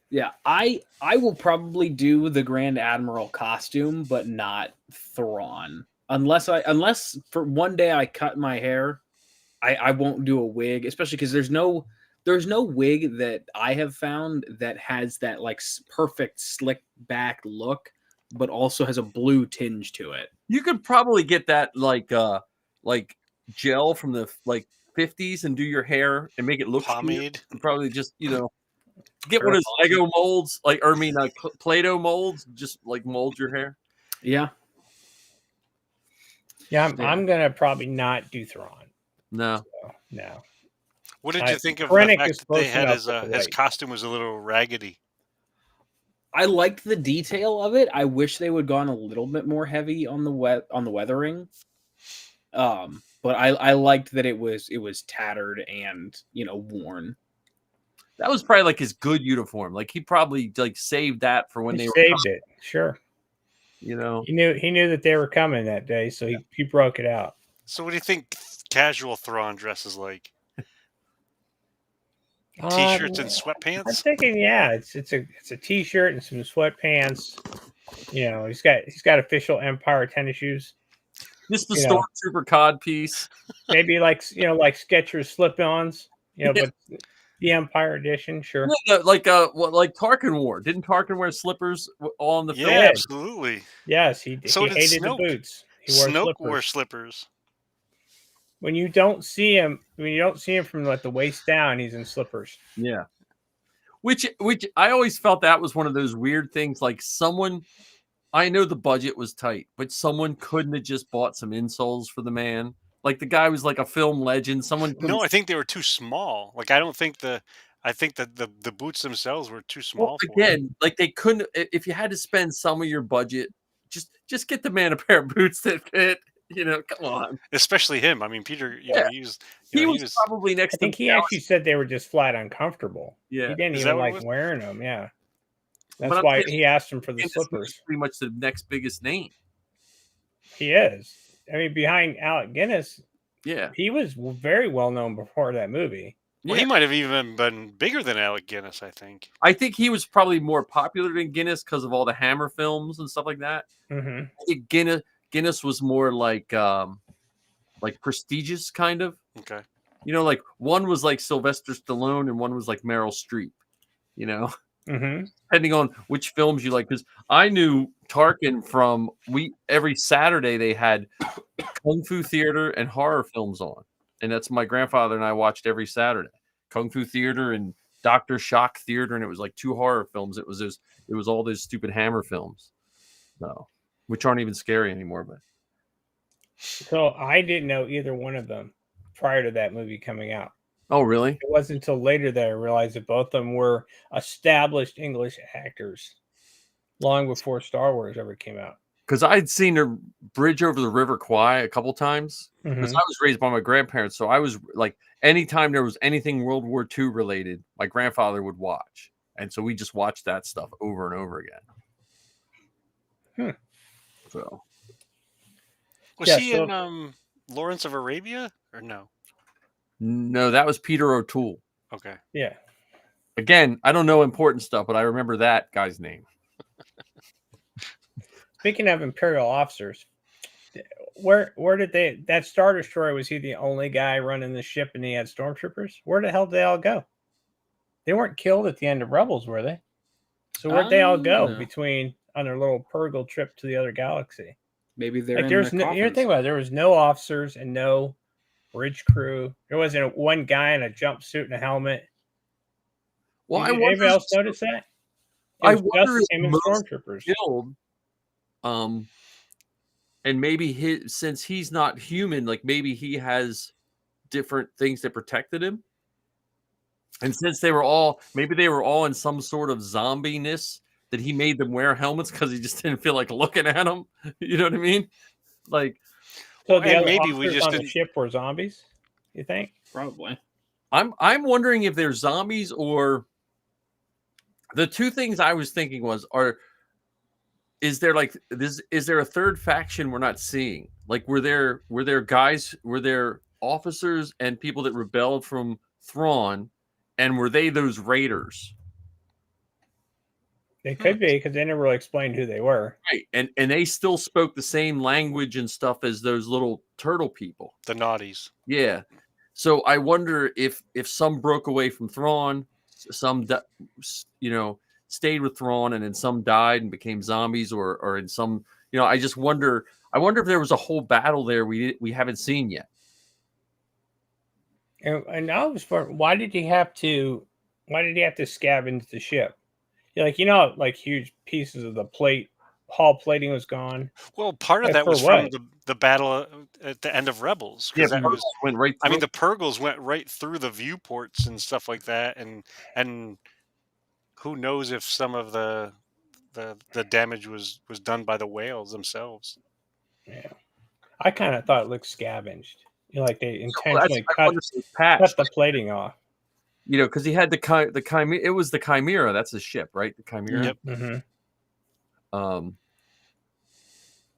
yeah, I will probably do the Grand Admiral costume, but not Thrawn. Unless for one day I cut my hair, I won't do a wig, especially because there's no There's no wig that I have found that has that like perfect slick back look, but also has a blue tinge to it. You could probably get that like gel from the like 50s and do your hair and make it look sheer. Pomade. And probably just get Sure. one of those Lego molds, Play-Doh molds. Just like mold your hair. Yeah. Yeah, I'm gonna probably not do Thrawn. No, So, no. What did you think of Krennic the is fact that they close had enough with his white. costume was a little raggedy? I liked the detail of it. I wish they would gone a little bit more heavy on the weathering. But I liked that it was tattered and worn. that was probably like his good uniform. Like he probably like saved that for when He they saved it. Sure. were. He knew that they were coming that day, so he broke it out. So what do you think casual Thrawn dresses like? Um, T-shirts and I'm sweatpants? thinking, yeah, it's a t-shirt and some sweatpants. He's got official Empire tennis shoes. Just the You know. stormtrooper cod piece. Maybe like Skechers slip-ons. But the Empire edition, sure. Like Tarkin wore. Didn't Tarkin wear slippers all in the film? Yeah, absolutely. Yes, he So did hated Snoke. the boots. He wore Snoke slippers. wore slippers. When you don't see him from like the waist down, he's in slippers. Yeah. Which I always felt that was one of those weird things. Like someone, I know the budget was tight, but someone couldn't have just bought some insoles for the man. Like the guy was like a film legend. Someone couldn't. No, I think they were too small. Like I think that the boots themselves were too small for him. Again, like they couldn't. If you had to spend some of your budget, just get the man a pair of boots that fit. Come on. Especially him. I mean, Peter, He was probably next I think to he actually said they were just flat uncomfortable. Yeah. He didn't Is even that what it like was? wearing them. Yeah, But that's I'm why saying he asked him for the Guinness was slippers. pretty much the next biggest name. He is. I mean, behind Alec Guinness, Yeah. he was very well known before that movie. Well, he might have even been bigger than Alec Guinness, I think. I think he was probably more popular than Guinness because of all the Hammer films and stuff like that. Mm-hmm. I think Guinness was more like prestigious kind of. Okay. Like one was like Sylvester Stallone and one was like Meryl Streep. Mm-hmm. Depending on which films you like. Because I knew Tarkin from every Saturday they had Kung Fu Theater and horror films on. And that's my grandfather and I watched every Saturday. Kung Fu Theater and Dr. Shock Theater, and it was like 2 horror films. It was all those stupid Hammer films. So, which aren't even scary anymore, but So I didn't know either one of them prior to that movie coming out. oh really? It wasn't until later that I realized that both of them were established English actors long before Star Wars ever came out. Because I'd seen her Bridge Over the River Kwai a couple times. Because Mhm. I was raised by my grandparents, so I was like, anytime there was anything World War II related, my grandfather would watch, and so we just watched that stuff over and over again. So Was Yeah, he so- in Lawrence of Arabia or no? no, that was Peter O'Toole. Okay. Yeah. Again, I don't know important stuff, but I remember that guy's name. Speaking of Imperial officers, where did that Star Destroyer, was he the only guy running the ship and he had stormtroopers? Where the hell did they all go? They weren't killed at the end of Rebels, were they? So where'd they all go No. on their little Purgle trip to the other galaxy? Maybe they're Like in there's the no, you coffins. think about it, there was no officers and no bridge crew. There wasn't one guy in a jumpsuit and a helmet. Well, Did anybody else notice that? It I was wonder just if him and most stormtroopers. killed, and maybe since he's not human, like maybe he has different things that protected him. And since they were all in some sort of zombie-ness, that he made them wear helmets because he just didn't feel like looking at them. You know what I mean? Like, So Well, the and other maybe we officers just on the didn't- ship were zombies, you think? Probably. I'm wondering if they're zombies or the two things I was thinking is there a third faction we're not seeing? Like were there officers and people that rebelled from Thrawn, and were they those raiders? They could be, because they never really explained who they were. Right. And they still spoke the same language and stuff as those little turtle people. The naughties. Yeah. So I wonder if some broke away from Thrawn, some stayed with Thrawn, and then some died and became zombies, or in some I just wonder. I wonder if there was a whole battle there we haven't seen yet. And I was why did he have to scavenge the ship? Like like huge pieces of the hull plating was gone. Well, part of Like, that for was from what? the battle at the end of Rebels, Yeah, because that was. went right I mean, through. the Purgles went right through the viewports and stuff like that, and who knows if some of the damage was done by the whales themselves. Yeah, I kind of thought it looked scavenged. Like they Well, that's intentionally I wonder if it's patched, cut the plating off. because he had the Chimera. It was the Chimera. That's his ship, right? The Chimera. Yep. Mm-hmm.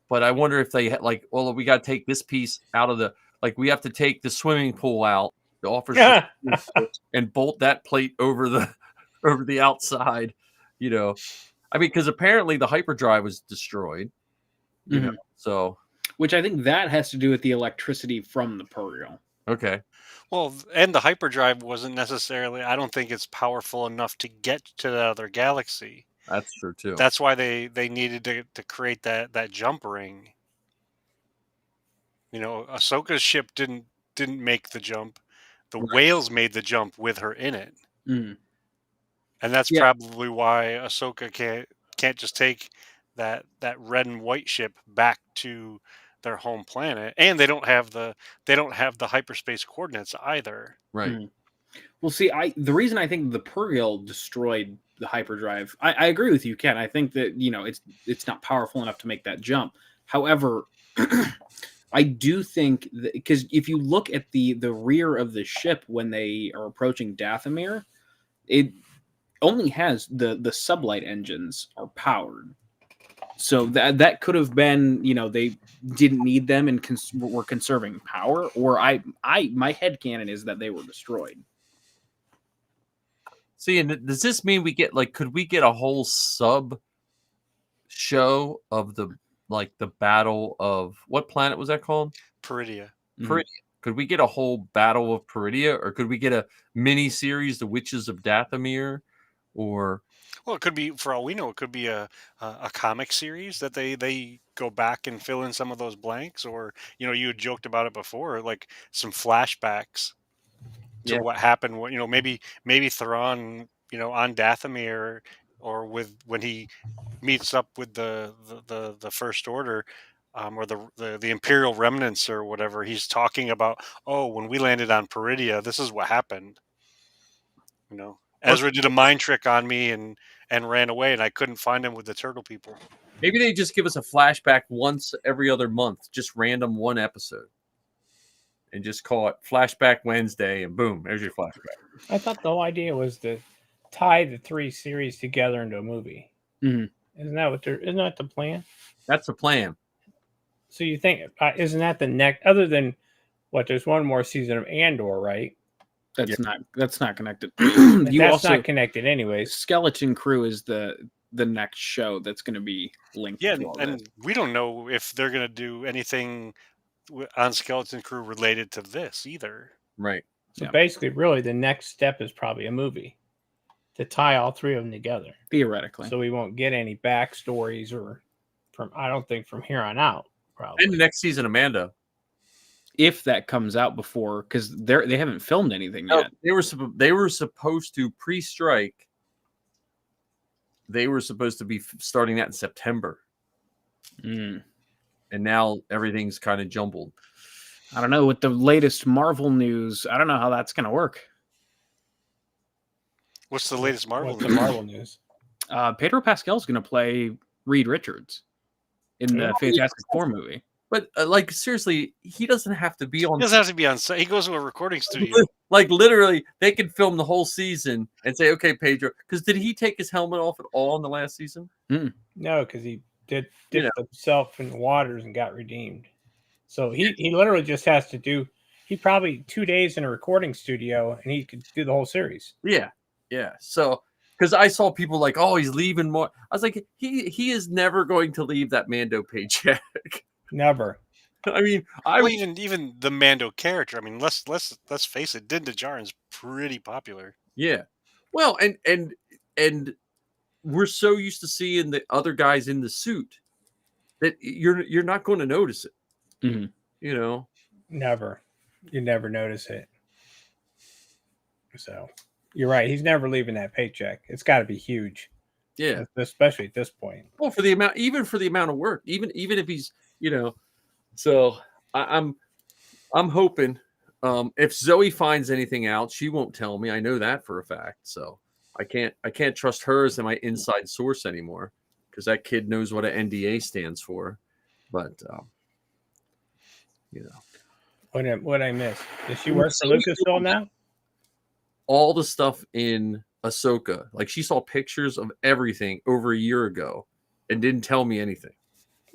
But I wonder if they had well, we got to take this piece out of we have to take the swimming pool out, the offer and bolt that plate over the outside. I mean, because apparently the hyperdrive was destroyed. So which I think that has to do with the electricity from the Purgle. okay. Well, and the hyperdrive wasn't necessarily. I don't think it's powerful enough to get to the other galaxy. That's true too. That's why they needed to create that jump ring. Ahsoka's ship didn't make the jump. The whales made the jump with her in it, Mm. and that's Yeah. probably why Ahsoka can't just take that red and white ship back to their home planet, and they don't have the hyperspace coordinates either. Right. Mm. Well, see, the reason I think the Purgle destroyed the hyperdrive, I agree with you, Ken. I think that it's not powerful enough to make that jump. However, I do think that, because if you look at the rear of the ship when they are approaching Dathomir, it only has the sublight engines are powered. So that could have been, they didn't need them and were conserving power, or my headcanon is that they were destroyed. See, and does this mean we get could we get a whole sub show of the battle of what planet was that called? Peridia. Peridia. Could we get a whole battle of Peridia, or could we get a mini series, The Witches of Dathomir, or? Well, it could be, for all we know, it could be a comic series that they go back and fill in some of those blanks, or you had joked about it before, like some flashbacks to what happened. Maybe Thrawn, on Dathomir, or when he meets up with the First Order, or the Imperial remnants or whatever. He's talking about, when we landed on Peridia, this is what happened. Ezra did a mind trick on me and ran away, and I couldn't find him with the turtle people. Maybe they just give us a flashback once every other month, just random one episode, and just call it Flashback Wednesday, and boom, there's your flashback. I thought the whole idea was to tie the 3 series together into a movie. Mm-hmm. Isn't that the plan? That's the plan. So you think isn't that the next? Other than there's one more season of Andor, right? That's not connected. That's not connected anyways. Skeleton Crew is the next show that's going to be linked. Yeah, to all and this. we don't know if they're going to do anything on Skeleton Crew related to this either. Right. So basically, really, the next step is probably a movie to tie all 3 of them together. Theoretically. So we won't get any backstories I don't think from here on out, probably. And the next season, Amanda. If that comes out before, because they haven't filmed anything yet. They were supposed to pre-strike. They were supposed to be starting that in September. Mm. And now everything's kind of jumbled. I don't know. With the latest Marvel news, I don't know how that's going to work. What's the latest Marvel What's news? the Marvel news? Pedro Pascal's going to play Reed Richards in the Fantastic Four movie. But seriously, he doesn't have to be on. He doesn't have to be on set. He goes to a recording studio. Literally, they could film the whole season and say, "Okay, Pedro." Because did he take his helmet off at all in the last season? No, because he dipped himself in the waters and got redeemed. So he literally just has to do. He probably 2 days in a recording studio, and he could do the whole series. Yeah. So, because I saw people like, "Oh, he's leaving more." I was like, he is never going to leave that Mando paycheck. Never. I mean, Well, even the Mando character. I mean, let's face it. Din Djarin's pretty popular. yeah. Well, and we're so used to seeing the other guys in the suit that you're not going to notice it. Mhm. You know. Never. You never notice it. So you're right. He's never leaving that paycheck. It's got to be huge, Yeah. especially at this point. Well, for the amount of work, even if he's, so I'm hoping if Zoe finds anything out, she won't tell me. I know that for a fact. So I can't trust her as my inside source anymore because that kid knows what an NDA stands for. But What I miss? Does she Well, work for Zoe Lucasfilm now? all the stuff in Ahsoka, like she saw pictures of everything over a year ago and didn't tell me anything.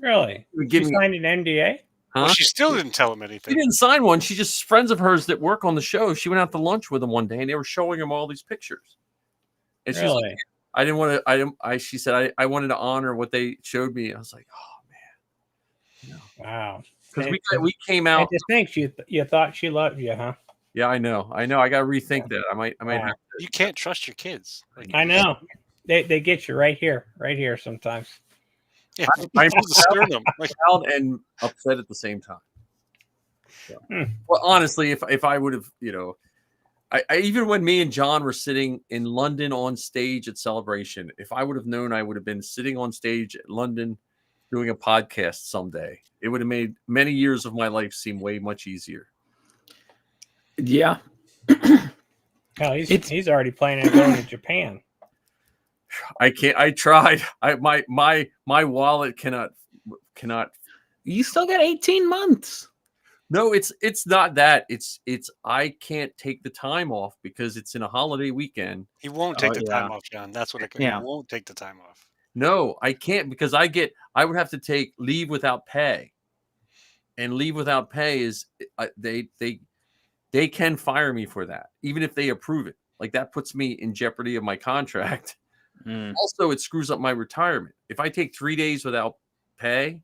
Really? Give She me- signed an NDA? Huh? Well, she still didn't tell him She anything. didn't sign one. She just friends of hers that work on the show. She went out to lunch with them one day, and they were showing him all these pictures. And she's like, Really? "I didn't want to." She said, "I wanted to honor what they showed me." I was like, "Oh man," Wow. because And- we came And out. to think you thought she loved you, huh? Yeah, I know. I got to rethink that. I might Wow. have to. You can't trust your kids. Like, I know. They get you right here sometimes. yeah, I'm the sternum. Like, proud and upset at the same time. So. Well, honestly, if I would have, I even when me and John were sitting in London on stage at Celebration, if I would have known I would have been sitting on stage at London doing a podcast someday, it would have made many years of my life seem way much easier. Yeah. Hell, he's already planning on going to Japan. I can't. I tried. My wallet cannot. You still got 18 months. No, it's not that. It's I can't take the time off because it's in a holiday weekend. he won't take Oh, the yeah. time off, John. That's what Yeah. he won't take the time off. No, I can't because I would have to take leave without pay, and leave without pay is they can fire me for that even if they approve it. Like that puts me in jeopardy of my contract. Also, it screws up my retirement. If I take 3 days without pay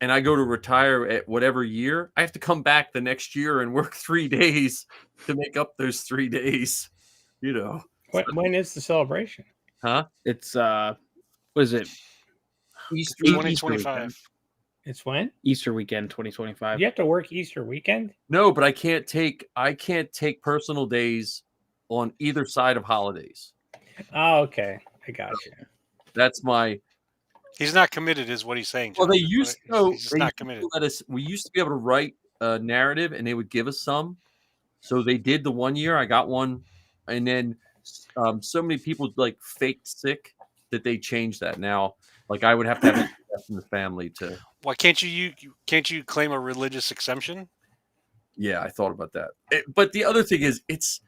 and I go to retire at whatever year, I have to come back the next year and work 3 days to make up those 3 days. When is the celebration? Huh? It's what is it? Easter 2025. It's when? Easter weekend 2025. You have to work Easter weekend? No, but I can't take personal days on either side of holidays. Oh, okay. I got you. That's my. He's not committed, is what he's saying. Well, John. they used to. He's just They not used committed. to let us. We used to be able to write a narrative, and they would give us some. So they did the 1 year. I got one, and then so many people like faked sick that they changed that. Now, like I would have to have a death in the family to. Why can't you claim a religious exemption? Yeah, I thought about that. But the other thing is, it's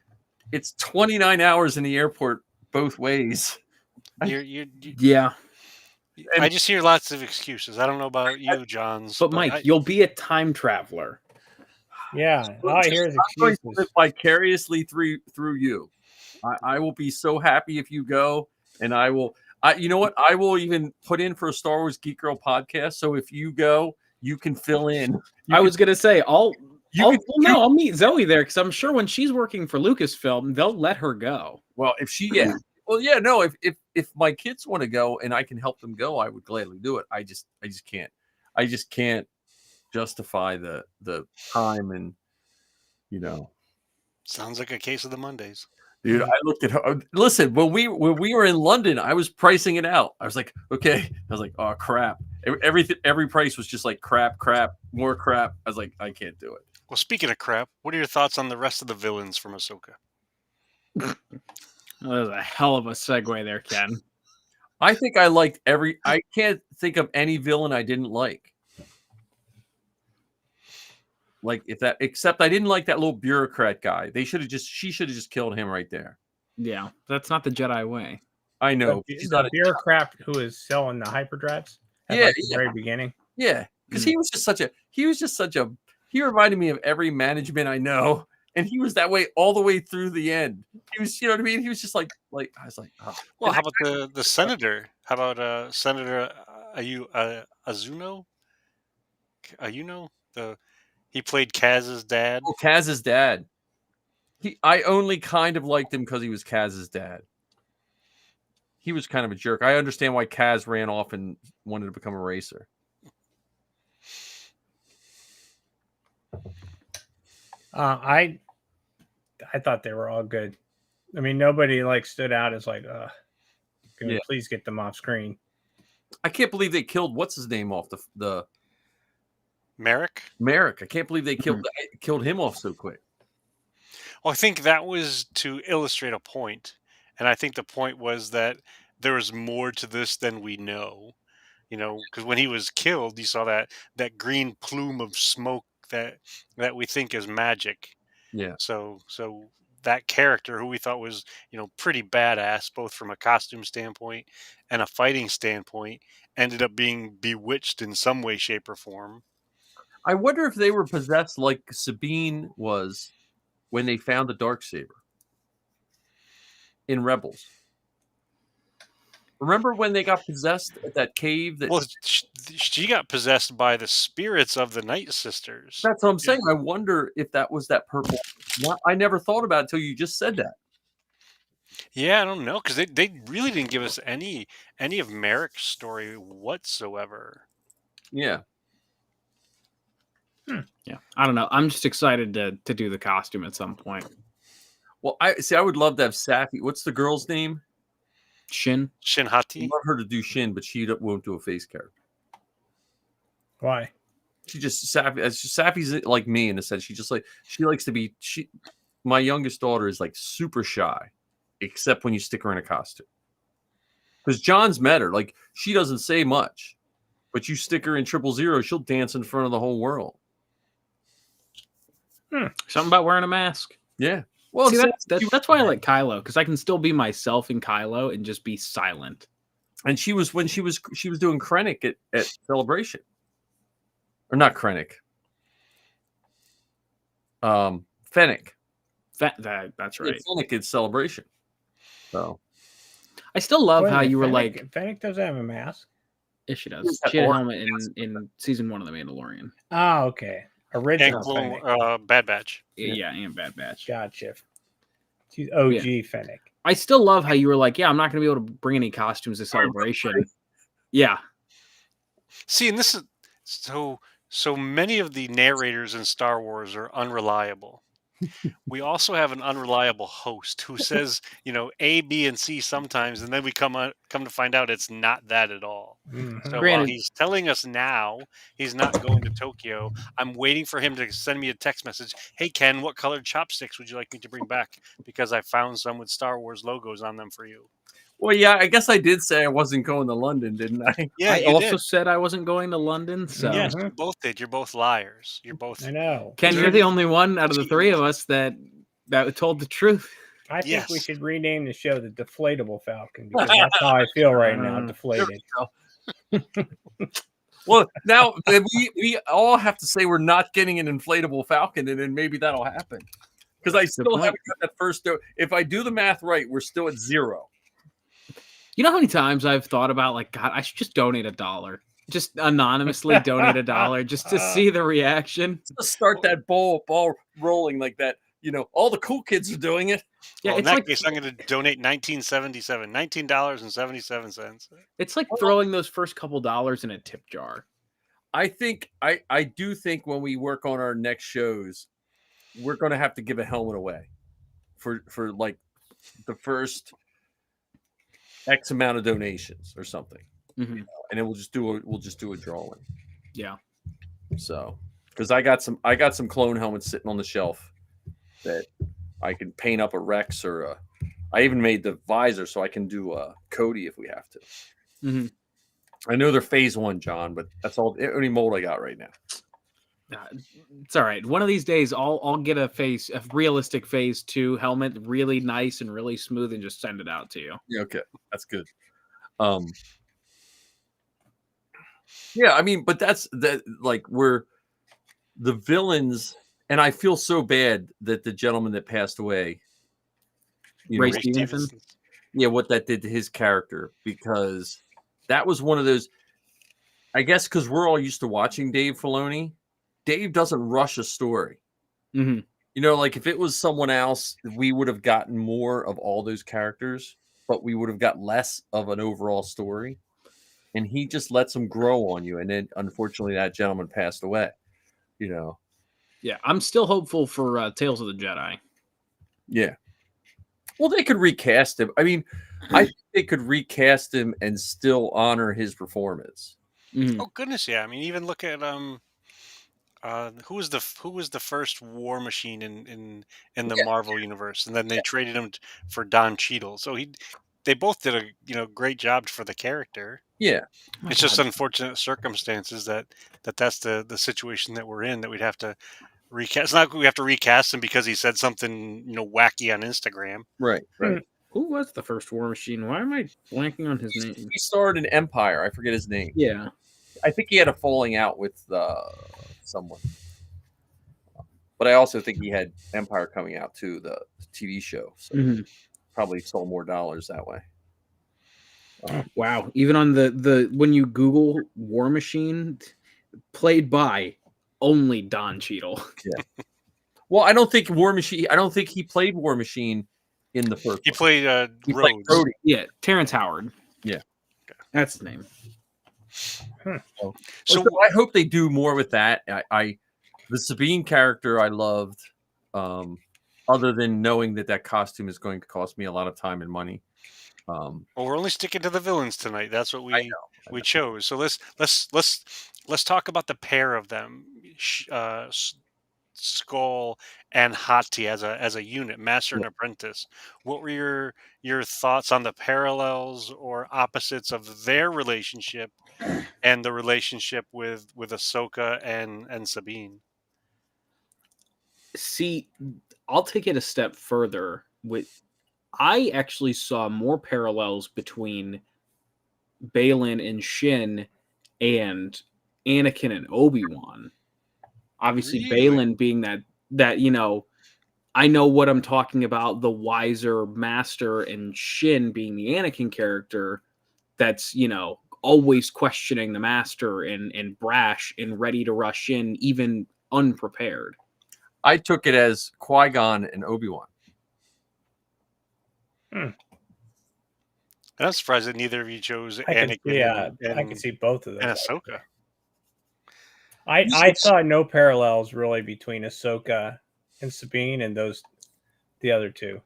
29 hours in the airport both ways. Yeah. I just hear lots of excuses. I don't know about you, Johns. But Mike, you'll be a time traveler. Yeah. All I hear is I'm going to excuses. live vicariously through you. I will be so happy if you go, and I will. You know what? I will even put in for a Star Wars Geek Girl podcast. So if you go, you can fill in. I was gonna say I'll meet Zoe there because I'm sure when she's working for Lucasfilm, they'll let her go. Well, if she, yeah. Well, yeah, no. If my kids want to go and I can help them go, I would gladly do it. I just can't. I just can't justify the time and Sounds like a case of the Mondays. Dude, I looked at her. Listen, when we were in London, I was pricing it out. I was like, okay. I was like, oh crap. Every price was just like crap, more crap. I was like, I can't do it. Well, speaking of crap, what are your thoughts on the rest of the villains from Ahsoka? That was a hell of a segue there, Ken. I think I liked I can't think of any villain I didn't like. Like except I didn't like that little bureaucrat guy. She should have just killed him right there. Yeah, that's not the Jedi way. I know. He's not a bureaucrat who is selling the hyperdrives at the very beginning. Yeah, because he was just such a he reminded me of every management I know, and he was that way all the way through the end. He was, you know what I mean? He was just like I was like, oh. Well, how about the senator? How about Senator Azuno? He played Kaz's dad. Oh, Kaz's dad. I only kind of liked him because he was Kaz's dad. He was kind of a jerk. I understand why Kaz ran off and wanted to become a racer. I thought they were all good. I mean, nobody like stood out as like, can we please get them off screen? I can't believe they killed what's his name off the Merrick. Merrick. I can't believe they killed him off so quick. Well, I think that was to illustrate a point, and I think the point was that there is more to this than we know. Because when he was killed, you saw that green plume of smoke that we think is magic. Yeah. So that character, who we thought was pretty badass, both from a costume standpoint and a fighting standpoint, ended up being bewitched in some way, shape, or form. I wonder if they were possessed like Sabine was when they found the Darksaber in Rebels. Remember when they got possessed at that cave? Well, she got possessed by the spirits of the Night Sisters. That's what I'm saying. I wonder if that was that purple. I never thought about it until you just said that. Yeah, I don't know, because they really didn't give us any of Merrick's story whatsoever. Yeah. Yeah, I don't know. I'm just excited to do the costume at some point. Well, I would love to have Safi. What's the girl's name? Shin. Shinhati. I'd love her to do Shin, but she won't do a face character. Why? She just Safi's like me in a sense. She likes to be. My youngest daughter is like super shy, except when you stick her in a costume. Because John's met her. Like, she doesn't say much, but you stick her in 000, she'll dance in front of the whole world. Something about wearing a mask. Yeah. Well, see, that's why I like Kylo, because I can still be myself in Kylo and just be silent. And she was doing Krennic at Celebration, or not Krennic. Fennec. That's right. Fennec at Celebration. So I still love how you were like, Fennec doesn't have a mask. Yes, she does. She had a helmet in season 1 of The Mandalorian. Oh, okay. Original and Bad Batch. Yeah, and Bad Batch. Gotcha. She's OG Fennec. I still love how you were like, yeah, I'm not going to be able to bring any costumes to Celebration. Yeah. See, and this is so many of the narrators in Star Wars are unreliable. We also have an unreliable host who says, A, B, and C sometimes, and then we come to find out it's not that at all. Mm-hmm. So while he's telling us now he's not going to Tokyo, I'm waiting for him to send me a text message. Hey, Ken, what colored chopsticks would you like me to bring back? Because I found some with Star Wars logos on them for you. Well, yeah, I guess I did say I wasn't going to London, didn't I? Yeah, I also said I wasn't going to London. So yes, you both did. You're both liars. You're both. I know. Ken, you're the only one out of the three of us that told the truth. I think we should rename the show the Deflatable Falcon, because that's how I feel right now, deflated. Well, now we all have to say we're not getting an inflatable Falcon, and then maybe that'll happen. Because I still haven't got that first. If I do the math right, we're still at 0. You know how many times I've thought about, like, God, I should just donate $1. Just anonymously donate $1 just to see the reaction. Just start that ball rolling like that. All the cool kids are doing it. Yeah, well, in that case, I'm going to donate $19.77. It's like throwing those first couple dollars in a tip jar. I think I do think when we work on our next shows, we're going to have to give a helmet away for like the first X amount of donations or something, and then we'll just do a drawing. Yeah. So, because I got some clone helmets sitting on the shelf that I can paint up a Rex or I even made the visor so I can do a Cody if we have to. Mm-hmm. I know they're phase 1, John, but that's all the only mold I got right now. It's all right. One of these days, I'll get a realistic phase 2 helmet, really nice and really smooth, and just send it out to you. Yeah, okay, that's good. Yeah, I mean, but that's that. Like, we're the villains, and I feel so bad that the gentleman that passed away, Ray Stevenson. Yeah, what that did to his character, because that was one of those. I guess because we're all used to watching Dave Filoni. Dave doesn't rush a story. Mhm. You know, like if it was someone else, we would have gotten more of all those characters, but we would have got less of an overall story. And he just lets them grow on you. And then unfortunately that gentleman passed away, you know. Yeah, I'm still hopeful for Tales of the Jedi. Yeah. Well, they could recast him. I mean, I think they could recast him and still honor his performance. Mhm. Oh goodness, yeah. I mean, even look at who was the first War Machine in the Yeah. Marvel universe, and then they traded him for Don Cheadle. So they both did a great job for the character. Yeah. Oh, It's just God. unfortunate circumstances that's the situation that we're in, that we'd have to recast. It's not like we have to recast him because he said something wacky on Instagram. Right. Right. Who was the first War Machine? Why am I blanking on his name? He starred in Empire. I forget his name. Yeah. I think he had a falling out with someone. But I also think he had Empire coming out too, the TV show. So Mhm. probably sold more dollars that way. Wow. Even on the when you Google War Machine, played by only Don Cheadle. Well, I don't think he played War Machine in the first He one. played He played Rhodes. Rhodey. Yeah, Terrence Howard. Yeah. That's his name. So I hope they do more with that. The Sabine character I loved, other than knowing that costume is going to cost me a lot of time and money. well, we're only sticking to the villains tonight. That's what I we know. chose. So let's talk about the pair of them, Skull and Hati as a unit, master and apprentice. What were your thoughts on the parallels or opposites of their relationship and the relationship with Ahsoka and Sabine? See, I'll take it a step further. I actually saw more parallels between Balin and Shin and Anakin and Obi-Wan. Obviously, Really? Balin being that I know what I'm talking about, the wiser master, and Shin being the Anakin character that's, always questioning the master and brash and ready to rush in, even unprepared. I took it as Qui-Gon and Obi-Wan. And I'm surprised that neither of you chose I can Anakin I can see both of those. and Ahsoka. I saw no parallels really between Ahsoka and Sabine and the other two.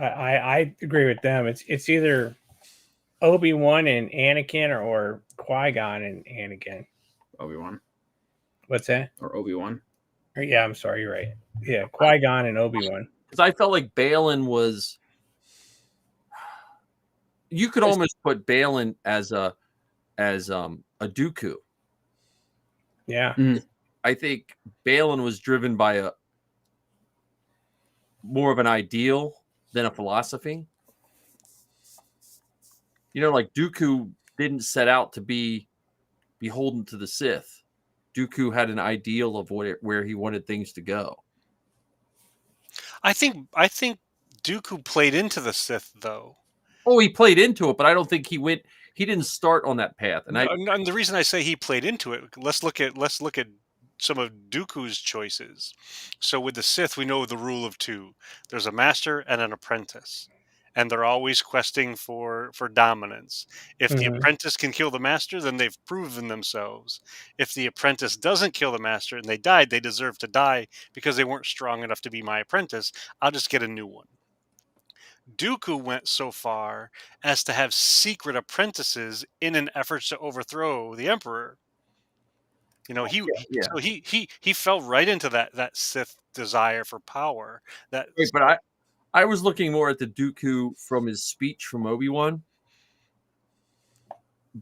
I agree with them. It's either Obi-Wan and Anakin or Qui-Gon and Anakin. Obi-Wan What's that? or Obi-Wan. Yeah, I'm sorry, you're right. Yeah, Qui-Gon and Obi-Wan. Because I felt like Balin was. You could almost put Balin as a Dooku. Yeah. I think Balin was driven by a more of an ideal than a philosophy. Like Dooku didn't set out to be beholden to the Sith. Dooku had an ideal of where he wanted things to go. I think Dooku played into the Sith though. Oh, he played into it, but I don't think he went. He didn't start on that path. And And the reason I say he played into it, let's look at some of Dooku's choices. So with the Sith, we know the rule of two. There's a master and an apprentice, and they're always questing for dominance. If the apprentice can kill the master, then they've proven themselves. If the apprentice doesn't kill the master and they died, they deserve to die because they weren't strong enough to be my apprentice. I'll just get a new one. Dooku went so far as to have secret apprentices in an effort to overthrow the emperor. So he fell right into that Sith desire for power. That but I was looking more at the Dooku from his speech from Obi-Wan,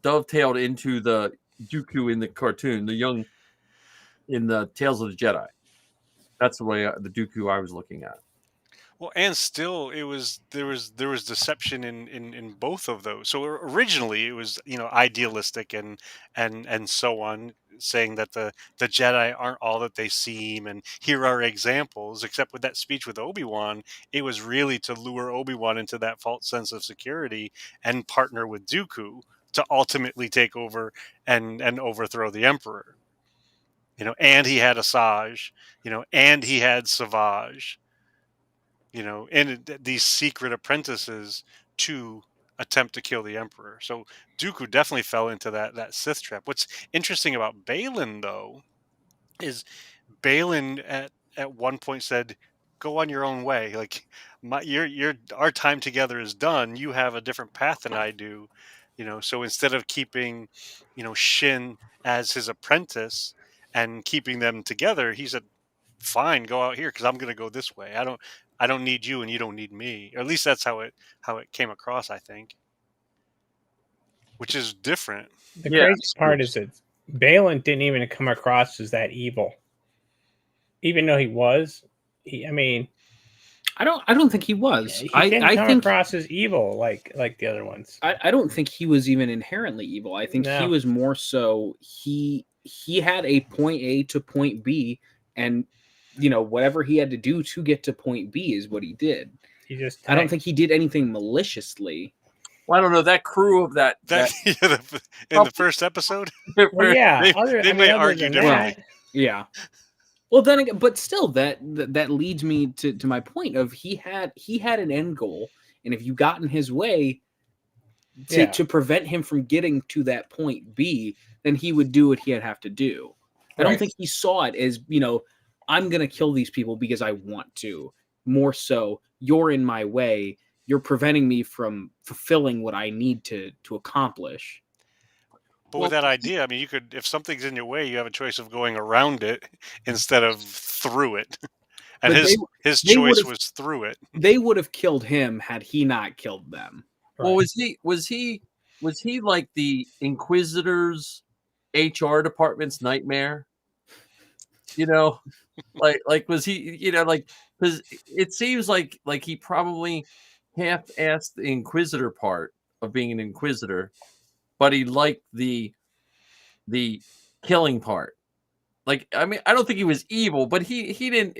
dovetailed into the Dooku in the cartoon, the young in the Tales of the Jedi. That's the way the Dooku I was looking at. Well, and still, there was deception in both of those. So originally, it was idealistic and so on, saying that the Jedi aren't all that they seem, and here are examples. Except with that speech with Obi-Wan, it was really to lure Obi-Wan into that false sense of security and partner with Dooku to ultimately take over and overthrow the Emperor. and he had Asajj, and he had Savage, and these secret apprentices to attempt to kill the Emperor. So Dooku definitely fell into that Sith trap. What's interesting about Balin, though, is Balin at one point said, "Go on your own way. Like our time together is done. You have a different path than I do." So instead of keeping, Shin as his apprentice and keeping them together, he said, "Fine, go out here because I'm going to go this way. I don't need you and you don't need me." Or at least that's how it came across, I think, which is different. The Yeah, crazy part is that Balin didn't even come across as that evil, even though he was. I mean, I don't think he was. he I didn't come think across as evil like the other ones. I don't think he was even inherently evil. I think he No. was more so he had a point A to point B, and whatever he had to do to get to point B is what he did. He just I don't think he did anything maliciously. Well, I don't know that crew of that. In the first episode, Well, yeah. they may other argue than differently. that, Yeah. Well, then again, but still, that leads me to my point of he had an end goal, and if you got in his way to prevent him from getting to that point B, then he would do what he'd have to do. I don't think he saw it as, I'm going to kill these people because I want to. More so, you're in my way. You're preventing me from fulfilling what I need to accomplish. But with that idea, I mean, you could, if something's in your way, you have a choice of going around it instead of through it. And But his they choice would've- was through it. They would have killed him had he not killed them. Well, was he like the Inquisitor's HR department's nightmare? Like was he? Because it seems like he probably half-assed the Inquisitor part of being an Inquisitor, but he liked the killing part. Like, I mean, I don't think he was evil, but he didn't.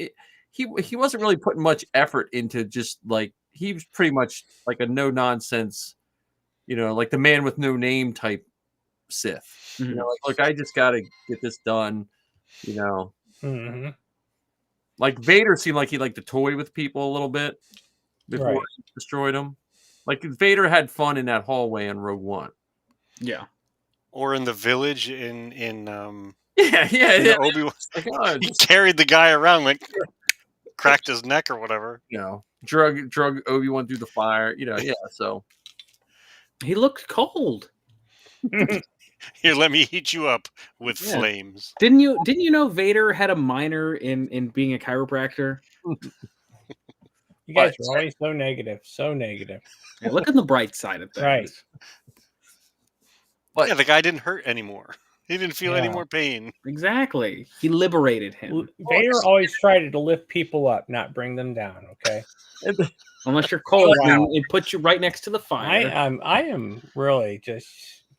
He wasn't really putting much effort into just like he was pretty much like a no nonsense, like the man with no name type Sith. Mhm. Like, look, I just got to get this done. Mhm. Like Vader seemed like he liked to toy with people a little bit before Right. he destroyed them. Like Vader had fun in that hallway in Rogue One. Yeah. Or in the village in Yeah. Obi-Wan. Like, oh, He just, carried the guy around, like cracked his neck or whatever. drug Obi-Wan through the fire. Yeah. So He looked cold. Here, let me heat you up with Yeah. flames. Didn't you know Vader had a minor in being a chiropractor? You guys are always so negative. So negative. Yeah, look on the bright side of things. Right. But Yeah, the guy didn't hurt anymore. He didn't feel any Yeah. more pain. Exactly. He liberated him. Vader always tried to lift people up, not bring them down. Okay. Unless you're cold, Wow. and it puts you right next to the fire. I am really just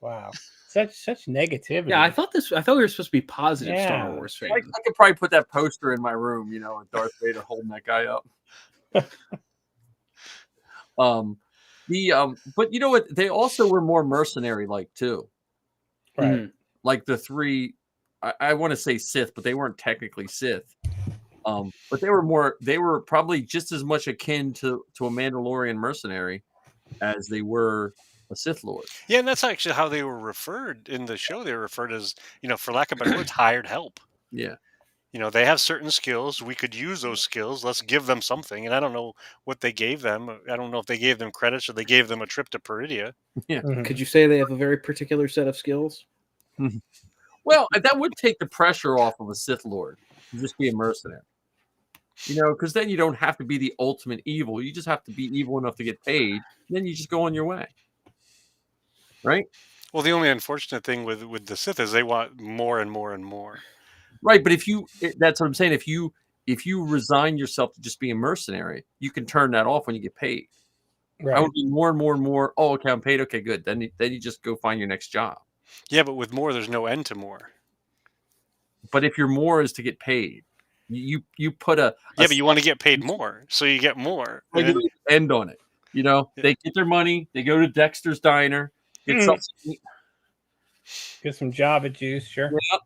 wow. Such negativity. Yeah, I thought we were supposed to be positive Star Yeah. Wars fans. I could probably put that poster in my room, with Darth Vader holding that guy up. But you know what? They also were more mercenary like too. right. Mhm. Like the three, I want to say Sith, but they weren't technically Sith. But they were probably just as much akin to a Mandalorian mercenary as they were a Sith Lord. Yeah, and that's actually how they were referred in the show. They were referred as, for lack of better words, hired help. Yeah. They have certain skills. We could use those skills. Let's give them something. And I don't know what they gave them. I don't know if they gave them credits or they gave them a trip to Peridia. Mhm. Could you say they have a very particular set of skills? Well, that would take the pressure off of a Sith Lord to just be a mercenary. Because then you don't have to be the ultimate evil. You just have to be evil enough to get paid. And then you just go on your way. Right? Well, the only unfortunate thing with the Sith is they want more and more and more. Right, but that's what I'm saying. If you resign yourself to just be a mercenary, you can turn that off when you get paid. I Right. would be more and more and more. Oh, okay, I'm paid. Okay, good. Then you just go find your next job. Yeah, but with more, there's no end to more. But if your more is to get paid, you put a but you want to get paid more, so you get more. And then- end on it. They get their money. They go to Dexter's Diner, get something to eat. Get some Java juice, sure. Yeah.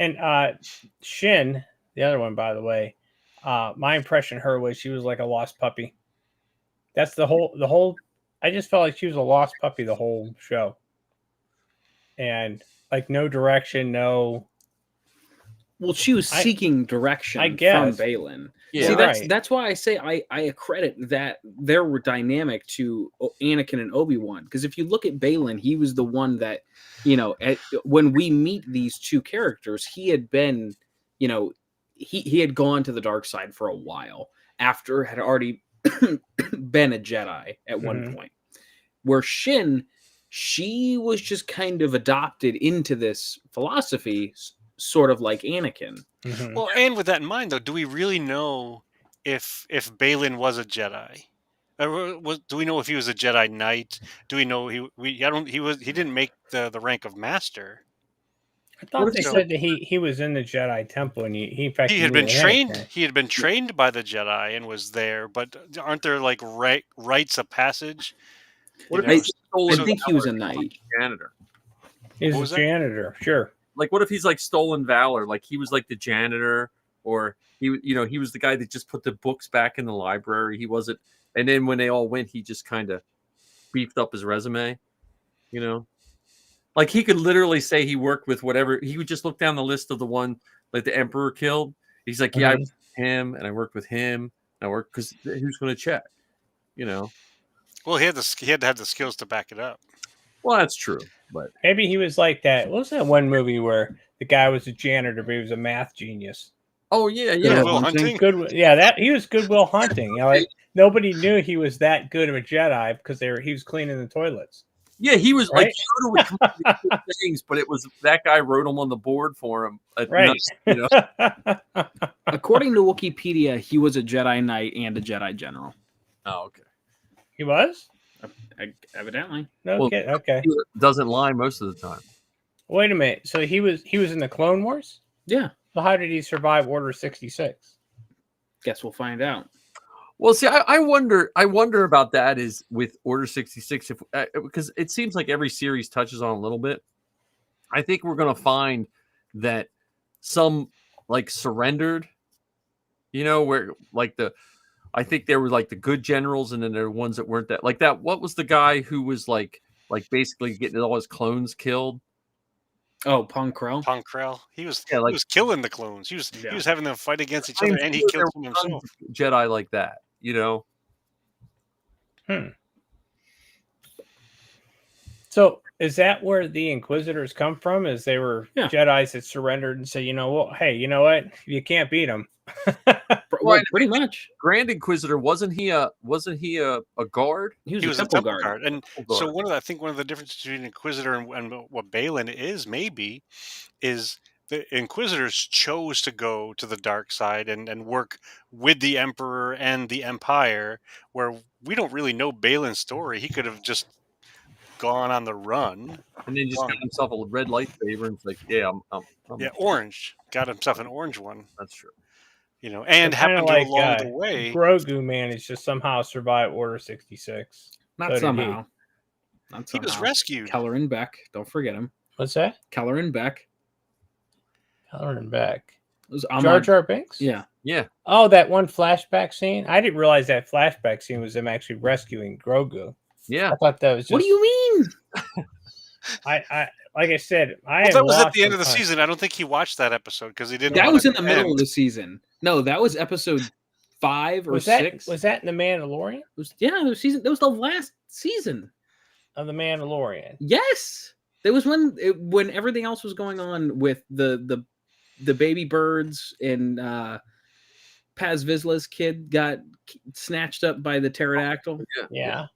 And Shin, the other one, by the way, my impression of her was she was like a lost puppy. That's the whole. I just felt like she was a lost puppy the whole show, and like no direction, no. Well, she was seeking direction I from guess. Balin. Yeah. See, Right. that's why I say I accredit that their dynamic to Anakin and Obi-Wan. Because if you look at Balin, he was the one that, when we meet these two characters, he had been, he had gone to the dark side for a while after had already been a Jedi at one point. Where Shin, she was just kind of adopted into this philosophy, sort of like Anakin. Well, and with that in mind, though, do we really know if Balin was a Jedi? Do we know if he was a Jedi Knight? Do we know he didn't make the rank of Master. I thought they said that he was in the Jedi Temple and he in fact He had been knew trained. Anakin. He had been trained by the Jedi and was there. But aren't there like rites of passage? What I if I think he was a knight. Janitor? He's What a was that? janitor, sure. Like, what if he's like stolen valor? Like he was like the janitor, or he was the guy that just put the books back in the library. He wasn't, and then when they all went, he just kind of beefed up his resume. Like he could literally say he worked with whatever. He would just look down the list of the one like the Emperor killed. He's like, yeah, I worked with him, and I worked with him. And I worked because who's going to check? Well, he had to have the skills to back it up. Well, that's true, but Maybe he was like that. What was that one movie where the guy was a janitor, but he was a math genius? oh yeah, Good Will Hunting. He was Goodwill Hunting. Like nobody knew he was that good of a Jedi because he was cleaning the toilets. yeah. He was Right? like Yoda would come up with good things, but it was that guy wrote them on the board for him. Right. According to Wikipedia, he was a Jedi Knight and a Jedi General. Oh, okay. He was? Evidently. No Well, kidding. Okay. He doesn't lie most of the time. Wait a minute. So he was in the Clone Wars? Yeah. So how did he survive Order 66? Guess we'll find out. Well, see, I wonder about that is with Order 66 because it seems like every series touches on a little bit. I think we're going to find that some like surrendered, where like I think there were like the good generals and then there were ones that weren't that like that. What was the guy who was like basically getting all his clones killed? Oh, Pong Krell. Pong Krell. He was Yeah, he was killing the clones. He was having them fight against each other, and he killed them himself. Jedi like that, So is that where the Inquisitors come from? Is they were Jedis that surrendered and say, hey, you know what? You can't beat them. Well, pretty much. Grand Inquisitor wasn't he a guard? He was a a temple temple guard. And Temple so guard. I think one of the differences between Inquisitor and what Balin is the Inquisitors chose to go to the dark side and work with the Emperor and the Empire, where we don't really know Balin's story. He could have just gone on the run. And then just got himself a red lightsaber and it's like, yeah, I'm orange. Got himself an orange one. That's true. And happened to along the way. Grogu managed to somehow survive Order 66. Not somehow. He was rescued. Keller and Beck. Don't forget him. What's that? Keller and Beck. Keller and Beck. Was Jar Jar Binks? Yeah. Yeah. Oh, that one flashback scene? I didn't realize that flashback scene was them actually rescuing Grogu. Yeah. I thought that was just... What do you mean? I like I said, that was at the end of the season. I don't think he watched that episode because he didn't. That was in the middle of the season. No, that was episode 5 or 6. Was that in the Mandalorian? It was, it was season. That was the last season of the Mandalorian. Yes, it was when everything else was going on with the baby birds and Paz Vizsla's kid got snatched up by the pterodactyl. Yeah.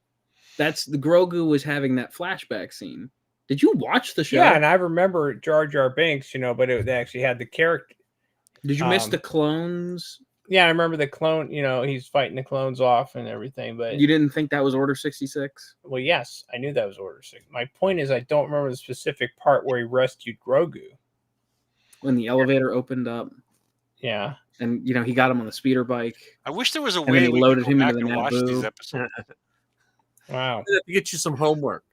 That's the Grogu was having that flashback scene. Did you watch the show? Yeah, and I remember Jar Jar Binks, but they actually had the character. Did you miss the clones? Yeah, I remember the clone. He's fighting the clones off and everything. But you didn't think that was Order 66? Well, yes, I knew that was Order 6. My point is, I don't remember the specific part where he rescued Grogu. When the elevator opened up. Yeah. And he got him on the speeder bike. I wish there was a way we loaded him into the watch these episodes. Wow. I have to get you some homework.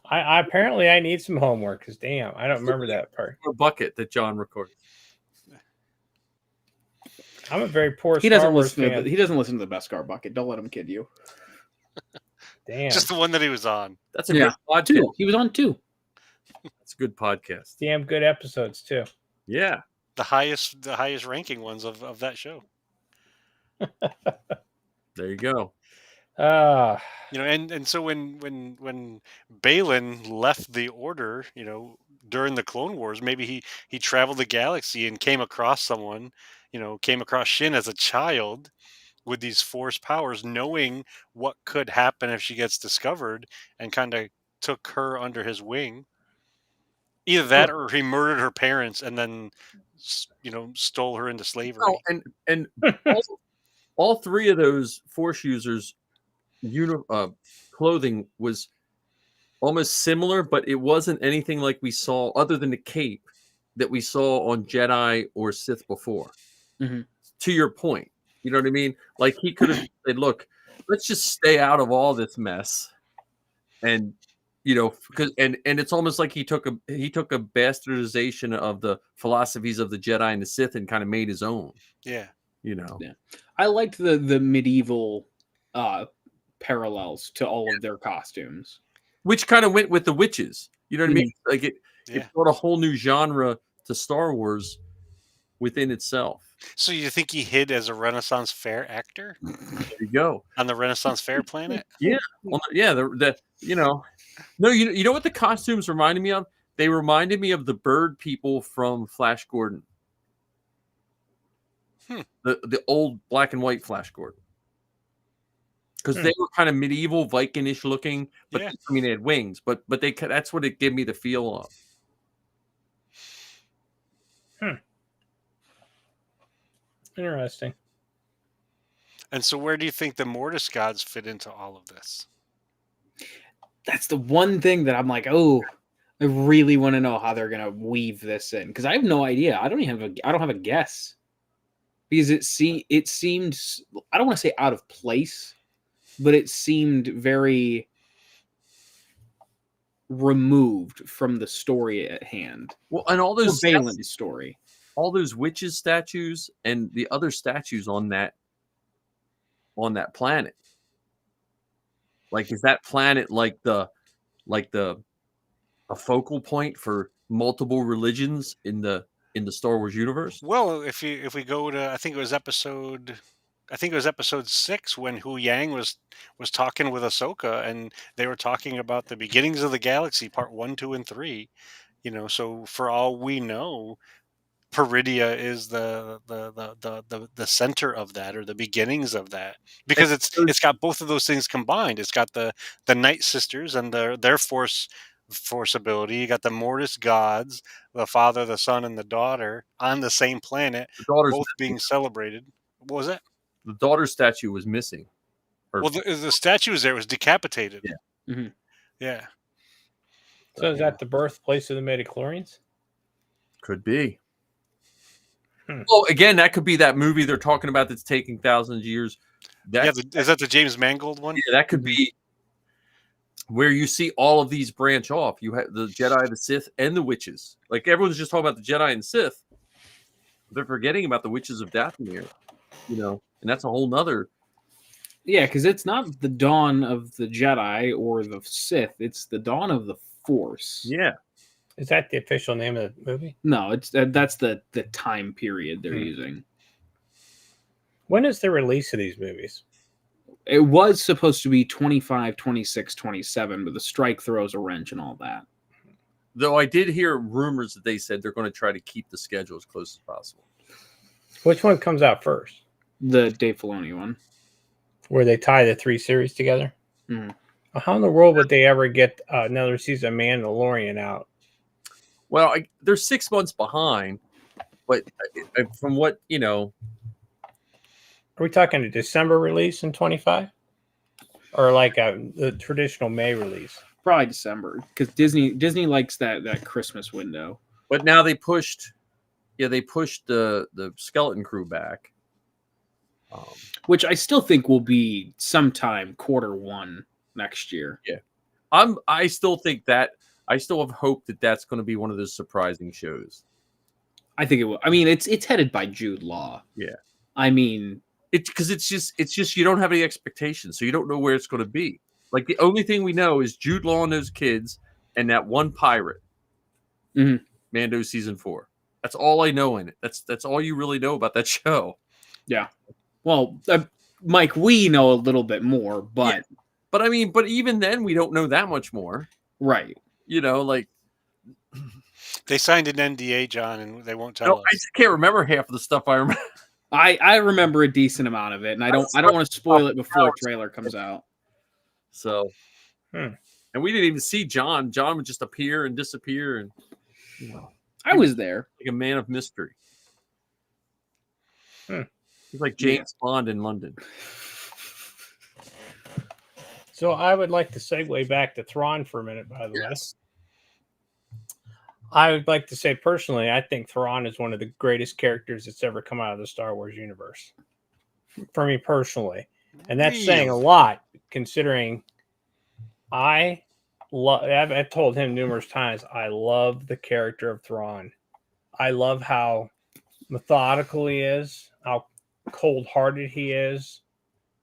I apparently I need some homework because damn, I don't remember that part. A bucket that John recorded. I'm a very poor He Star doesn't Wars listen. fan. He doesn't listen to the Beskar bucket. Don't let him kid you. Damn. Just the one that he was on. That's a Yeah, good podcast. 2. He was on 2. That's a good podcast. Damn good episodes too. Yeah. The highest ranking ones of that show. There you go. You know, and so when Balin left the Order, you know, during the Clone Wars, maybe he traveled the galaxy and came across someone, you know, came across Shin as a child with these Force powers, knowing what could happen if she gets discovered, and kind of took her under his wing. Either that, or he murdered her parents and then, you know, stole her into slavery. Oh, and all 3 of those Force users' clothing was almost similar, but it wasn't anything like we saw, other than the cape that we saw on Jedi or Sith before. Mhm. To your point, you know what I mean? Like, he could have said, "Look, let's just stay out of all this mess," and you know, because and it's almost like he took a bastardization of the philosophies of the Jedi and the Sith and kind of made his own. Yeah. You know, Yeah. I liked the medieval parallels to all of their costumes. which kind of went with the witches. You know what I mean? Like it Yeah. brought a whole new genre to Star Wars within itself. So you think he hid as a Renaissance Fair actor There you go. on the Renaissance Fair planet? Yeah, well, yeah. The you know, no, you know what the costumes reminded me of? They reminded me of the bird people from Flash Gordon. The old black and white Flash Gordon. Because they were kind of medieval Viking-ish looking, but Yeah. I mean they had wings, but that's what it gave me the feel of. Interesting. And so where do you think the Mortis gods fit into all of this? That's the one thing that I'm like, oh, I really want to know how they're gonna weave this in, because I have no idea. I don't have a guess, because it seemed, I don't want to say out of place, but it seemed very removed from the story at hand. Well, and all those Balin's story, all those witches statues and the other statues on that planet. Like, is that planet like a focal point for multiple religions in the Star Wars universe? Well, if we go to, I think it was episode 6 when Hu Yang was talking with Ahsoka, and they were talking about the beginnings of the galaxy, part 1, 2, and 3. You know, so for all we know, Peridia is the center of that, or the beginnings of that, because it's got both of those things combined. It's got the Night Sisters and their force ability. You got the Mortis gods, the Father, the Son, and the Daughter on the same planet, The daughter's both being celebrated. What was that? the daughter statue was missing. Well, the statue was there. It was decapitated. Yeah. Mhm. Yeah. So is that the birthplace of the midichlorians? Could be. Well, again, that could be that movie they're talking about that's taking thousands of years. Is that the James Mangold one? Yeah, that could be where you see all of these branch off. You have the Jedi, the Sith, and the witches. Like, everyone's just talking about the Jedi and Sith. They're forgetting about the witches of Dathomir, you know, and that's a whole nother. Yeah, because it's not the dawn of the Jedi or the Sith; it's the dawn of the Force. Yeah. Is that the official name of the movie? No, it's that's the time period they're using. When is the release of these movies? It was supposed to be 25, 26, 27, but the strike throws a wrench and all that. Though I did hear rumors that they said they're going to try to keep the schedule as close as possible. Which one comes out first? The Dave Filoni one. Where they tie the 3 series together? Mhm. How in the world would they ever get another season of Mandalorian out? Well, they're 6 months behind, but from what, you know. Are we talking a December release in 25? Or like the traditional May release? Probably December, because Disney likes that Christmas window. But now they pushed the Skeleton Crew back. Which I still think will be sometime Q1 next year. Yeah. I still have hope that that's going to be one of those surprising shows. I think it will. I mean, it's headed by Jude Law. Yeah. I mean, It's because it's just you don't have any expectations, so you don't know where it's going to be. Like the only thing we know is Jude Law and those kids, and that one pirate. Mhm. Mando season 4. That's all I know in it. That's all you really know about that show. yeah. Well, Mike, we know a little bit more, but But I mean, but even then, we don't know that much more. right. You know, like They signed an NDA, John, and they won't I tell us. just can't remember half of the stuff I remember. I remember a decent amount of it, and I don't want to spoil it before the trailer comes out. So, and we didn't even see John. John would just appear and disappear, and I was there. like a man of mystery. He's like Yeah. James Bond in London. So I would like to segue back to Thrawn for a minute, by the way. I would like to say personally, I think Thrawn is one of the greatest characters that's ever come out of the Star Wars universe. For me personally. And that's saying a lot, considering I've told him numerous times, I love the character of Thrawn. I love how methodical he is, how cold-hearted he is,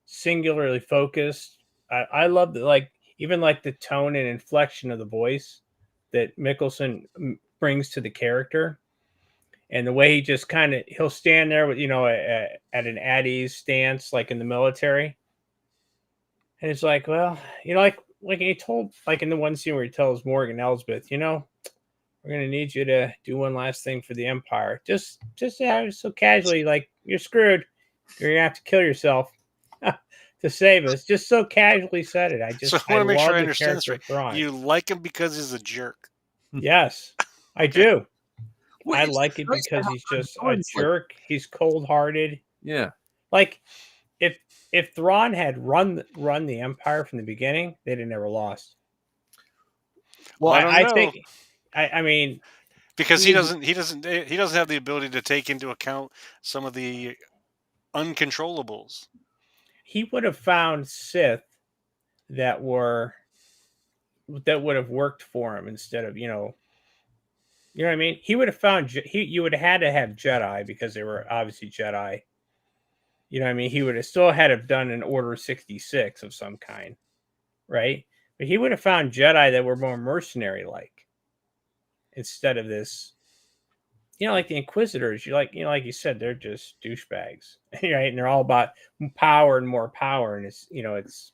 singularly focused. I love the, like, even like the tone and inflection of the voice that Mickelson brings to the character, and the way he just kind of he'll stand there with at an at ease stance, like in the military, and it's like, well, like he told, like in the one scene where he tells Morgan Elsbeth, we're gonna need you to do one last thing for the Empire, just so casually, like, you're screwed, you're gonna have to kill yourself to save us. Just so casually said it. I want to make sure I the understand this character right. Thrawn. You like him because he's a jerk. Yes, I do. Well, I it's like it nice to because have he's just a friends like- jerk. He's cold-hearted. Yeah. Like, if Thrawn had run the Empire from the beginning, they'd have never lost. Well, I don't know. think. I mean, because he doesn't have the ability to take into account some of the uncontrollables. he would have found Sith that would have worked for him instead of what I mean? He would have found you would have had to have Jedi because they were obviously Jedi. You know what I mean? He would have still had to have done an Order 66 of some kind, right? But he would have found Jedi that were more mercenary-like instead of this. Like the Inquisitors, like you said, they're just douchebags, right? And they're all about power and more power, and it's.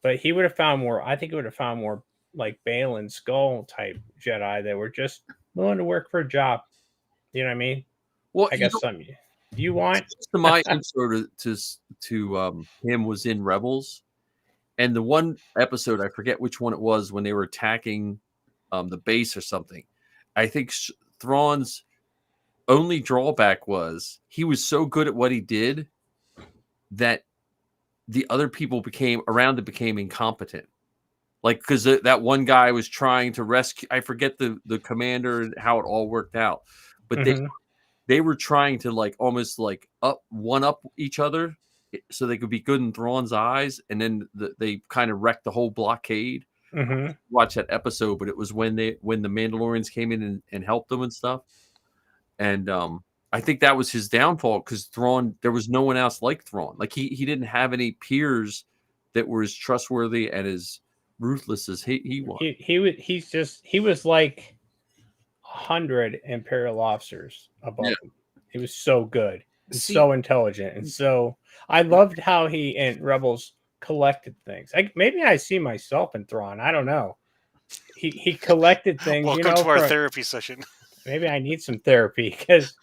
But he would have found more. I think he would have found more like Balin Skull type Jedi that were just willing to work for a job. You know what I mean? Well, I guess some you want. My intro to him was in Rebels, and the one episode, I forget which one it was, when they were attacking the base or something. I think Thrawn's only drawback was he was so good at what he did that the other people became incompetent. Like, because that one guy was trying to rescue, I forget the commander and how it all worked out, but they were trying to like almost like up each other so they could be good in Thrawn's eyes, and then they kind of wrecked the whole blockade. Watch that episode, but it was when the Mandalorians came in and helped them and stuff. And I think that was his downfall, because Thrawn, there was no one else like Thrawn. Like he didn't have any peers that were as trustworthy and as ruthless as he was. He was like 100 Imperial officers above him. He was so good, and so intelligent, and so I loved how he in Rebels collected things. Maybe I see myself in Thrawn. I don't know. He collected things. Welcome to our therapy session. Maybe I need some therapy, because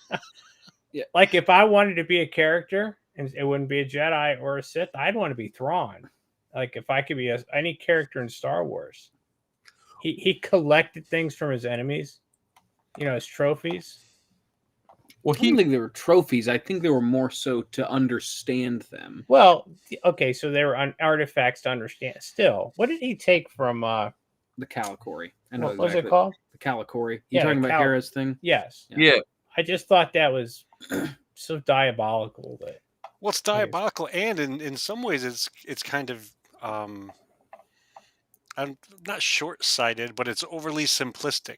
like if I wanted to be a character and it wouldn't be a Jedi or a Sith, I'd want to be Thrawn. Like if I could be any character in Star Wars, he collected things from his enemies, as trophies. Well, I don't think they were trophies. I think they were more so to understand them. Well, okay, so they were artifacts to understand. Still, what did he take from the Calicori? What was it called? The Calicori. You talking about Hera's thing? Yes. Yeah. I just thought that was so diabolical. Well, it's diabolical, and in some ways, it's kind of I'm not short-sighted, but it's overly simplistic.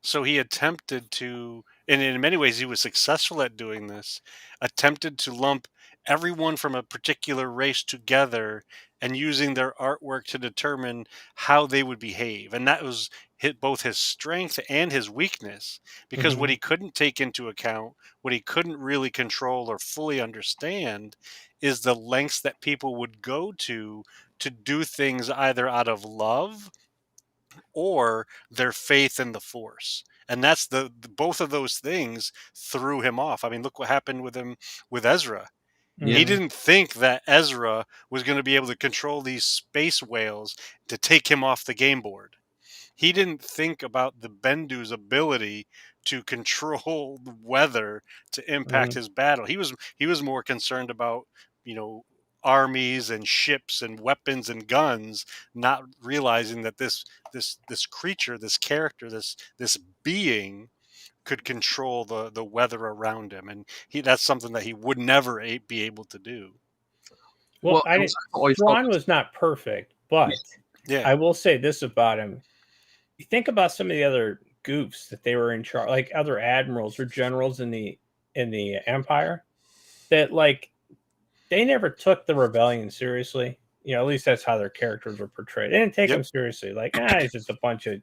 So he attempted to. and in many ways he was successful at doing this, attempted to lump everyone from a particular race together and using their artwork to determine how they would behave. And that was both his strength and his weakness, because what Mhm. he couldn't take into account, what he couldn't really control or fully understand, is the lengths that people would go to do things either out of love or their faith in the force. And that's both of those things threw him off. I mean, look what happened with him with Ezra. Yeah. He Mhm. didn't think that Ezra was going to be able to control these space whales to take him off the game board. He didn't think about the Bendu's ability to control the weather to impact Mhm. his battle. He was more concerned about, armies and ships and weapons and guns, not realizing that this creature, this character, this being could control the weather around him, and that's something that he would never be able to do. Well, Well, I and didn't. I've always thought Thrawn this. was not perfect, Yeah. but Yeah. I will say this about him. You think about some of the other goofs that they were in charge, like other admirals or generals in the Empire, that like they never took the rebellion seriously. At least that's how their characters were portrayed. They didn't take Yep. them seriously. Like, it's just a bunch of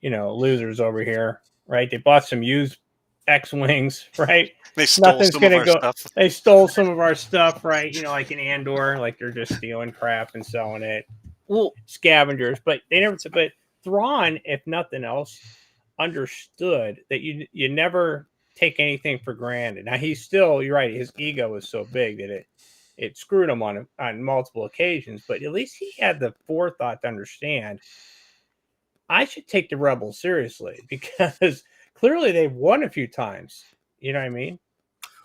losers over here, right? They bought some used X-wings, right? They stole Nothing's some of gonna our go. stuff. They stole some of our stuff, right? Like in Andor, like they're just stealing crap and selling it. Well, Scavengers, but they never. But Thrawn, if nothing else, understood that you never take anything for granted. Now he's still, you're right, his ego was so big that it screwed him on multiple occasions, but at least he had the forethought to understand I should take the rebels seriously because clearly they've won a few times. You know what I mean?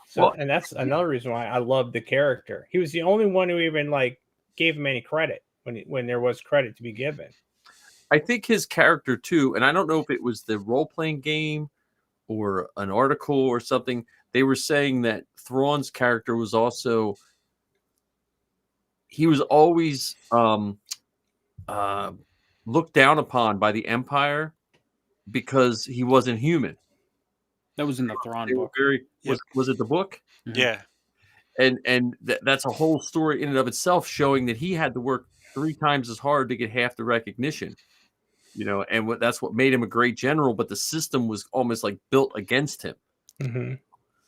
So, Well, and that's another reason why I love the character. He was the only one who even like gave him any credit when there was credit to be given. I think his character too, and I don't know if it was the role playing game or an article or something. They were saying that Thrawn's character was also he was always uh, looked down upon by the Empire because he wasn't human. that was in the Thrawn They were book. very Yep. was it the book? Mhm. Yeah. And that's a whole story in and of itself, showing that he had to work 3 times as hard to get half the recognition. And that's what made him a great general, but the system was almost like built against him. Mm-hmm.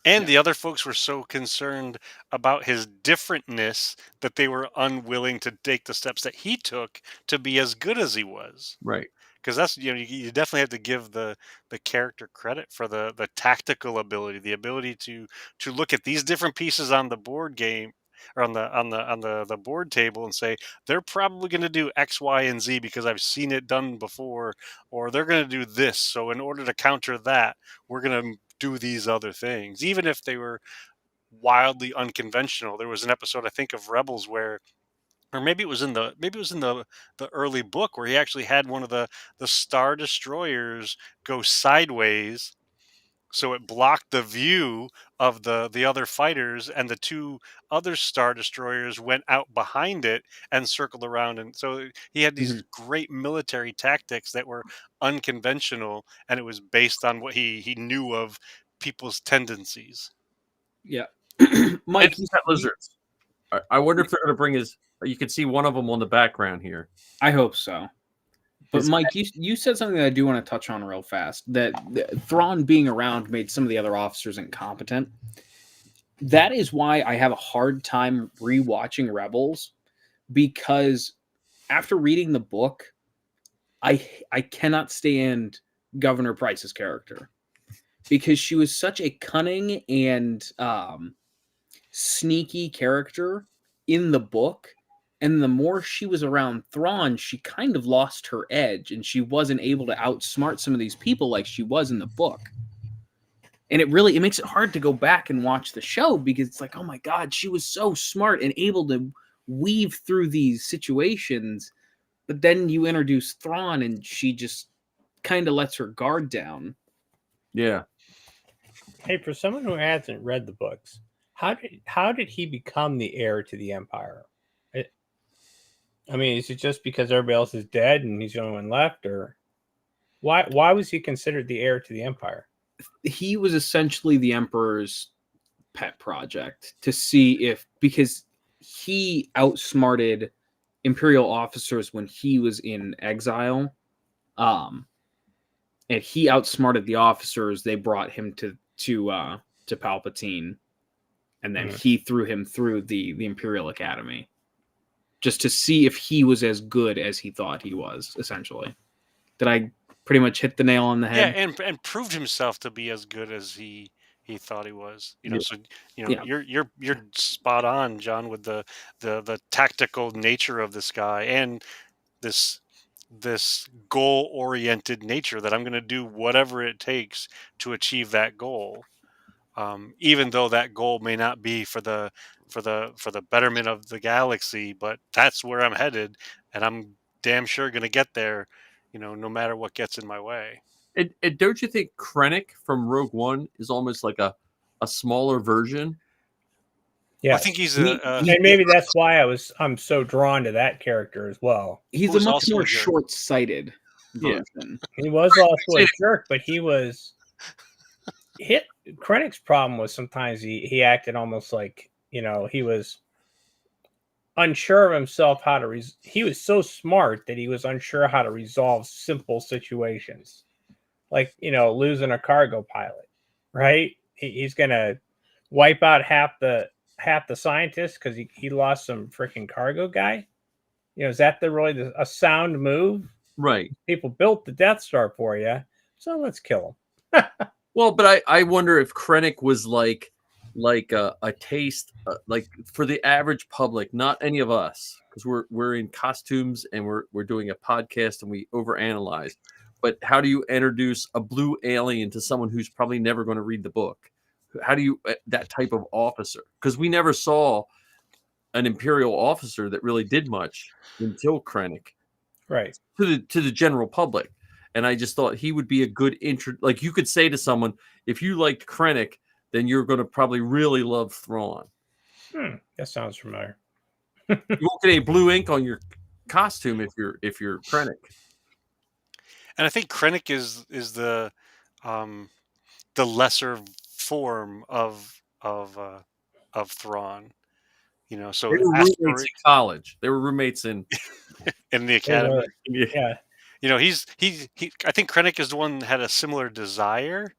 And the other folks were so concerned about his differentness that they were unwilling to take the steps that he took to be as good as he was. Right. Because that's, you definitely have to give the character credit for the tactical ability, the ability to look at these different pieces on the board game, or on the board table, and say they're probably going to do X, Y, and Z because I've seen it done before, or they're going to do this. So in order to counter that, we're going to do these other things, even if they were wildly unconventional. There was an episode, I think, of Rebels where, or maybe it was in the early book, where he actually had one of the star destroyers go sideways, so it blocked the view of the other fighters, and the two other star destroyers went out behind it and circled around. And so he had these Mhm. great military tactics that were unconventional, and it was based on what he knew of people's tendencies. Yeah. And Mike, he's got lizards. I wonder if they're going to bring his. You can see one of them on the background here. I hope so. But His- Mike, you said something that I do want to touch on real fast. That Thrawn being around made some of the other officers incompetent. That is why I have a hard time rewatching Rebels, because after reading the book, I cannot stand Governor Price's character, because she was such a cunning and sneaky character in the book. And the more she was around Thrawn, she kind of lost her edge, and she wasn't able to outsmart some of these people like she was in the book. And it makes it hard to go back and watch the show, because it's like, oh my God, she was so smart and able to weave through these situations. But then you introduce Thrawn and she just kind of lets her guard down. Yeah. Hey, for someone who hasn't read the books, how did he become the heir to the Empire? I mean, is it just because everybody else is dead and he's the only one left, or why was he considered the heir to the Empire? he was essentially the Emperor's pet project to see if, because he outsmarted Imperial officers when he was in exile, and he outsmarted the officers. They brought him to Palpatine, and then he threw him through the Imperial Academy, just to see if he was as good as he thought he was. Essentially, did I pretty much hit the nail on the head? Yeah, and proved himself to be as good as he thought he was. You know, Yeah. so you know, Yeah. you're spot on, John, with the tactical nature of this guy and this goal oriented nature that I'm going to do whatever it takes to achieve that goal. Even though that goal may not be for the betterment of the galaxy, but that's where I'm headed, and I'm damn sure going to get there. You know, no matter what gets in my way. And don't you think Krennic from Rogue One is almost like a smaller version? Yeah, I think he's and maybe that's why I'm so drawn to that character as well. He's a Who's much also more a jerk. short-sighted Yeah. version. He was also a jerk, but he was Krennic's problem was sometimes he acted almost like, you know, he was unsure of himself how to he was so smart that he was unsure how to resolve simple situations, like, you know, losing a cargo pilot, right? He's gonna wipe out half the scientists because he lost some freaking cargo guy. You know, is that a sound move? Right. People built the Death Star for you, so let's kill him. Well, but I wonder if Krennic was like a taste, like for the average public, not any of us, because we're in costumes and we're doing a podcast and we overanalyze. But how do you introduce a blue alien to someone who's probably never going to read the book? How do you that type of officer? Because we never saw an Imperial officer that really did much until Krennic, Right. to the general public. And I just thought he would be a good intro. Like you could say to someone, if you liked Krennic, then you're going to probably really love Thrawn. That sounds familiar. You won't get any blue ink on your costume if you're Krennic. And I think Krennic is the lesser form of Thrawn. You know, so They were roommates in college. They were roommates in the academy. Yeah. You know, he I think Krennic is the one that had a similar desire,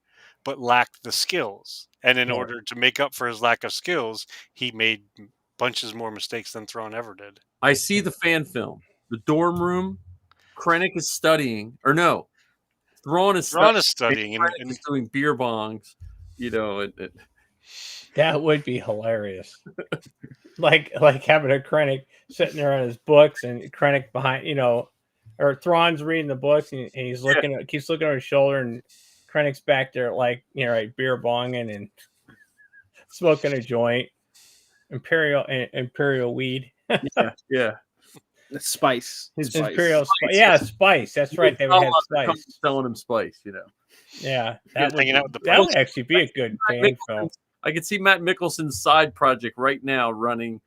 but lacked the skills. And in order to make up for his lack of skills, he made bunches more mistakes than Thrawn ever did. I see the fan film. The dorm room. Krennic is studying, or no, Thrawn is studying and is doing beer bongs. You know, that would be hilarious. like having a Krennic sitting there on his books and Krennic behind, you know, or Thrawn's reading the books and he's looking keeps looking over his shoulder, and Krennic's back there like, you know, right, beer bonging and smoking a joint, imperial weed. yeah. Spice. Imperial spice. Yeah, spice. That's right. They would have spice. Selling him spice, you know. Yeah, that would actually be a good fan film. I can see Matt Mickelson's side project right now running.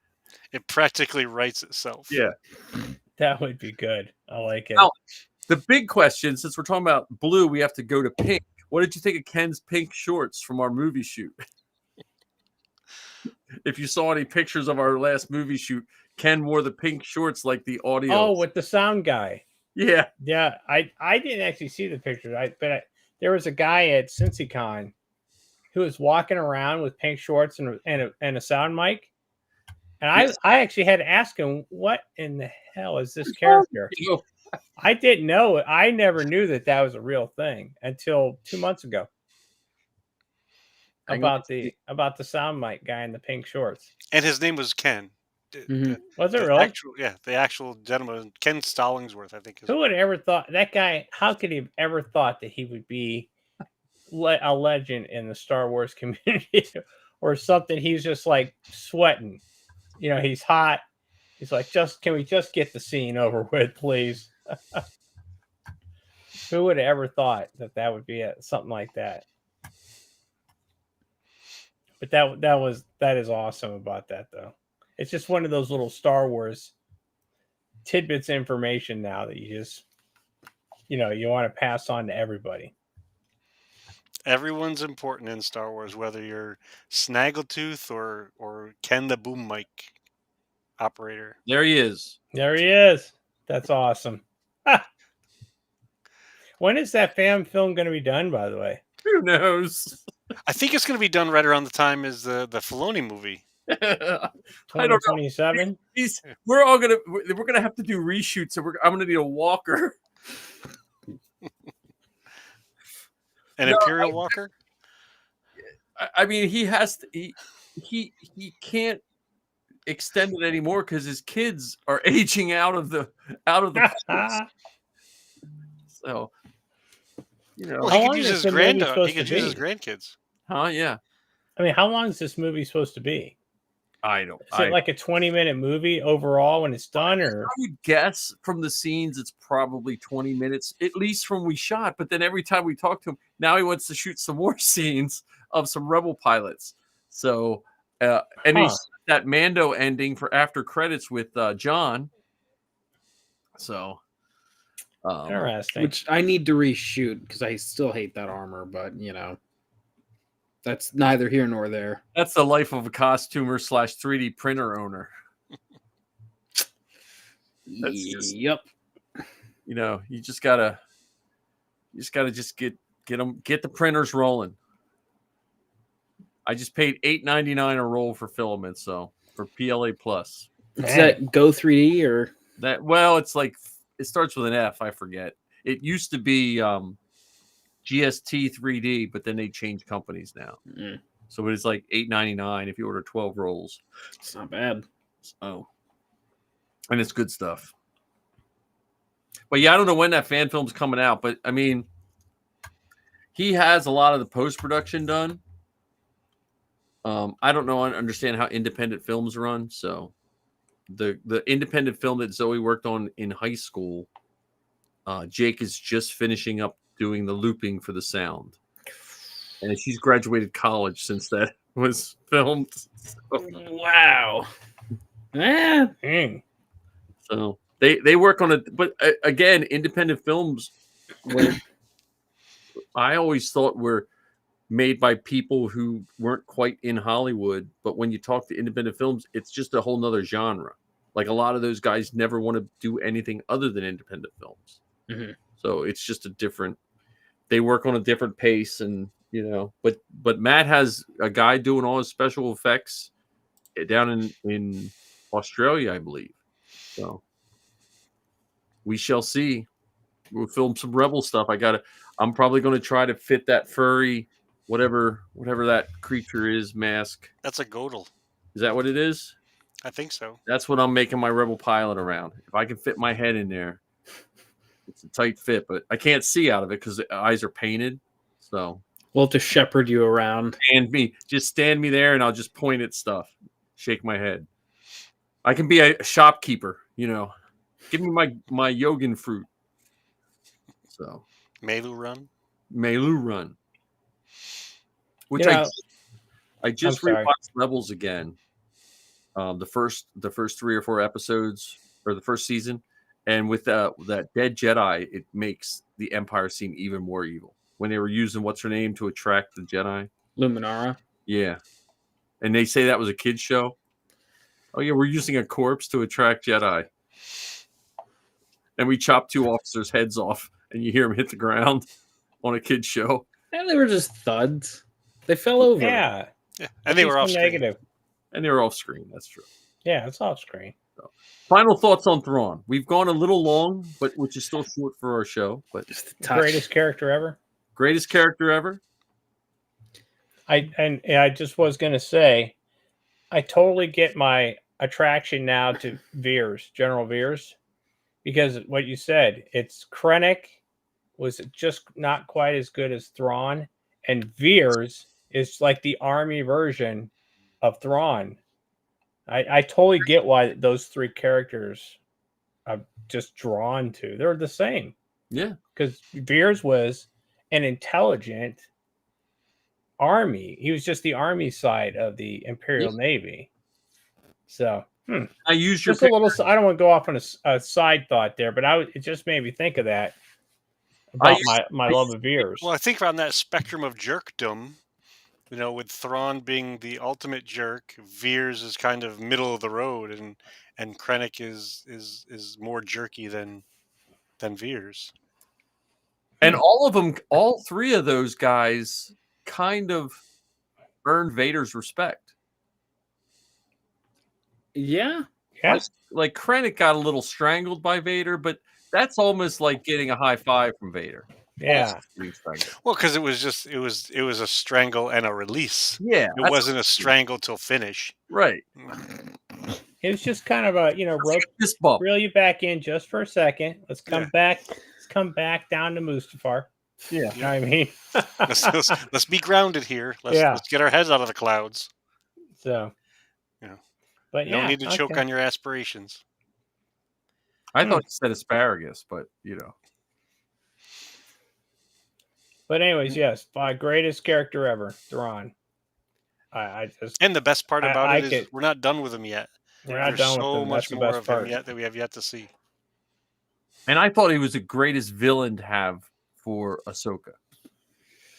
It practically writes itself. Yeah. That would be good. I like it. Now, the big question, since we're talking about blue, we have to go to pink. What did you think of Ken's pink shorts from our movie shoot? If you saw any pictures of our last movie shoot, Ken wore the pink shorts like the audio. Oh, with the sound guy. Yeah. Yeah. I didn't actually see the pictures. There was a guy at CincyCon who was walking around with pink shorts and a sound mic. And I actually had to ask him, what in the hell is this character? I didn't know it. I never knew that was a real thing until 2 months ago. About the sound mic guy in the pink shorts. And his name was Ken. Mm-hmm. Was it really? The actual gentleman, Ken Stollingsworth, I think. Who would have ever thought that guy? How could he have ever thought that he would be a legend in the Star Wars community or something? He's just like sweating. You know, he's hot. He's like, can we just get the scene over with, please? Who would have ever thought that would be something like that? But that is awesome about that, though. It's just one of those little Star Wars tidbits of information now that you just, you know, you want to pass on to everybody. Everyone's important in Star Wars, whether you're Snaggletooth or Ken the Boom Mic operator. There he is. There he is. That's awesome. Ah, when is that fan film going to be done, by the way? Who knows? I think it's going to be done right around the time as the Filoni movie. I don't know. 2027? We're gonna have to do reshoots, so I'm gonna need a walker. An No, Imperial Walker? I mean, he has to. He can't extend it anymore because his kids are aging out of the place. So, you know, Well, How he long could use is his the movie supposed he could to use his be? grandkids. huh? Yeah, I mean, how long is this movie supposed to be? I don't. Is it like a 20-minute movie overall when it's done, or I would guess from the scenes it's probably 20 minutes, at least from we shot. But then every time we talk to him, now he wants to shoot some more scenes of some Rebel pilots. So, and he's that Mando ending for after credits with John. So, interesting? Which I need to reshoot because I still hate that armor, but you know, that's neither here nor there. that's the life of a costumer / 3D printer owner. That's just- Yep. You know, you just gotta get the printers rolling. I just paid $8.99 a roll for filament, so for PLA Plus. Is Man. that Go 3D or That it's like it starts with an F. I forget. It used to be GST 3D, but then they changed companies now. Mm, So it's like $8.99 if you order 12 rolls. it's not bad. Oh, and it's good stuff. But yeah, I don't know when that fan film's coming out, but I mean, he has a lot of the post production done. I don't know. I understand how independent films run. So the independent film that Zoe worked on in high school, Jake is just finishing up doing the looping for the sound, and she's graduated college since that was filmed. Wow. Dang. So they work on it, but again, independent films, when I always thought were made by people who weren't quite in Hollywood. But when you talk to independent films, it's just a whole nother genre. Like a lot of those guys never want to do anything other than independent films. Mm-hmm. So it's just a different, they work on a different pace, and you know, but Matt has a guy doing all his special effects down in Australia, I believe. So we shall see. We'll film some Rebel stuff. I'm probably going to try to fit that furry, whatever that creature is, mask. That's a Godel. Is that what it is? I think so. That's what I'm making my Rebel pilot around. If I can fit my head in there, it's a tight fit, but I can't see out of it because the eyes are painted. So We'll have to shepherd you around. stand me there, and I'll just point at stuff, shake my head. I can be a shopkeeper, you know. Give me my Yogan fruit. So Melu Run. Which You know, I just I'm sorry. rewatched Rebels again. The first 3 or 4 episodes, or the first season, and with that dead Jedi, it makes the Empire seem even more evil. When they were using what's her name to attract the Jedi, Luminara. yeah, and they say that was a kids show. Oh yeah, we're using a corpse to attract Jedi, and we chop 2 officers' heads off, and you hear them hit the ground on a kids show. And they were just thuds. They fell over. Yeah. Yeah, and they were off screen. negative. And they were off screen. That's true. Yeah, it's off screen. Final thoughts on Thrawn. We've gone a little long, but which is still short for our show. But Just a touch. Greatest character ever. greatest character ever. I just was gonna say, I totally get my attraction now to Veers, General Veers, because what you said, it's Krennic was just not quite as good as Thrawn, and Veers is like the army version of Thrawn. I totally get why those 3 characters I'm just drawn to. They're the same. Yeah. Because Veers was an intelligent army. He was just the army side of the Imperial Navy. So I use your just a little. I don't want to go off on a side thought there, but it just made me think of that. about used- my I love used of Veers. Well, I think on that spectrum of jerkdom, with Thrawn being the ultimate jerk, Veers is kind of middle of the road, and Krennic is more jerky than Veers. And all of them, all three of those guys, kind of earned Vader's respect. Yeah. Yeah, Like Krennic got a little strangled by Vader, but that's almost like getting a high five from Vader. yeah. Also being strangled. Well, because it was a strangle and a release. Yeah, It wasn't a strangle till finish. right. It was just kind of a This bump. reel you back in just for a second. Let's come Yeah. back. Let's come back down to Mustafar. Yeah. You know what I mean? Let's be grounded here. Yeah. Let's get our heads out of the clouds. So, Yeah. but You yeah, don't need to choke okay. on your aspirations. I thought he said asparagus, but But anyways, yes, my greatest character ever, Thrawn. I just And the best part about I it is could- we're not done with him yet. we're not There's done with so them. much That's the more best of part. him yet that we have yet to see. And I thought he was the greatest villain to have for Ahsoka.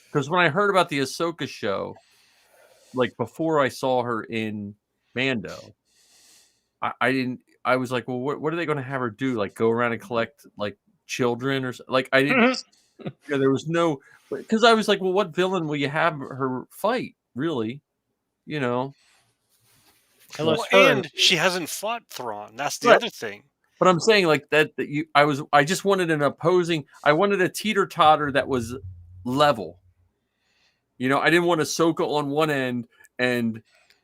Because when I heard about the Ahsoka show, like before I saw her in Mando, I didn't. I was like, well, what are they going to have her do? Like go around and collect like children or like I didn't. There was no, because I was like, well, what villain will you have her fight? Really, Unless Well, her and she hasn't fought Thrawn. That's the Right. other thing. But I'm saying like that I just wanted an opposing. I wanted a teeter totter that was level. I didn't want Ahsoka on one end and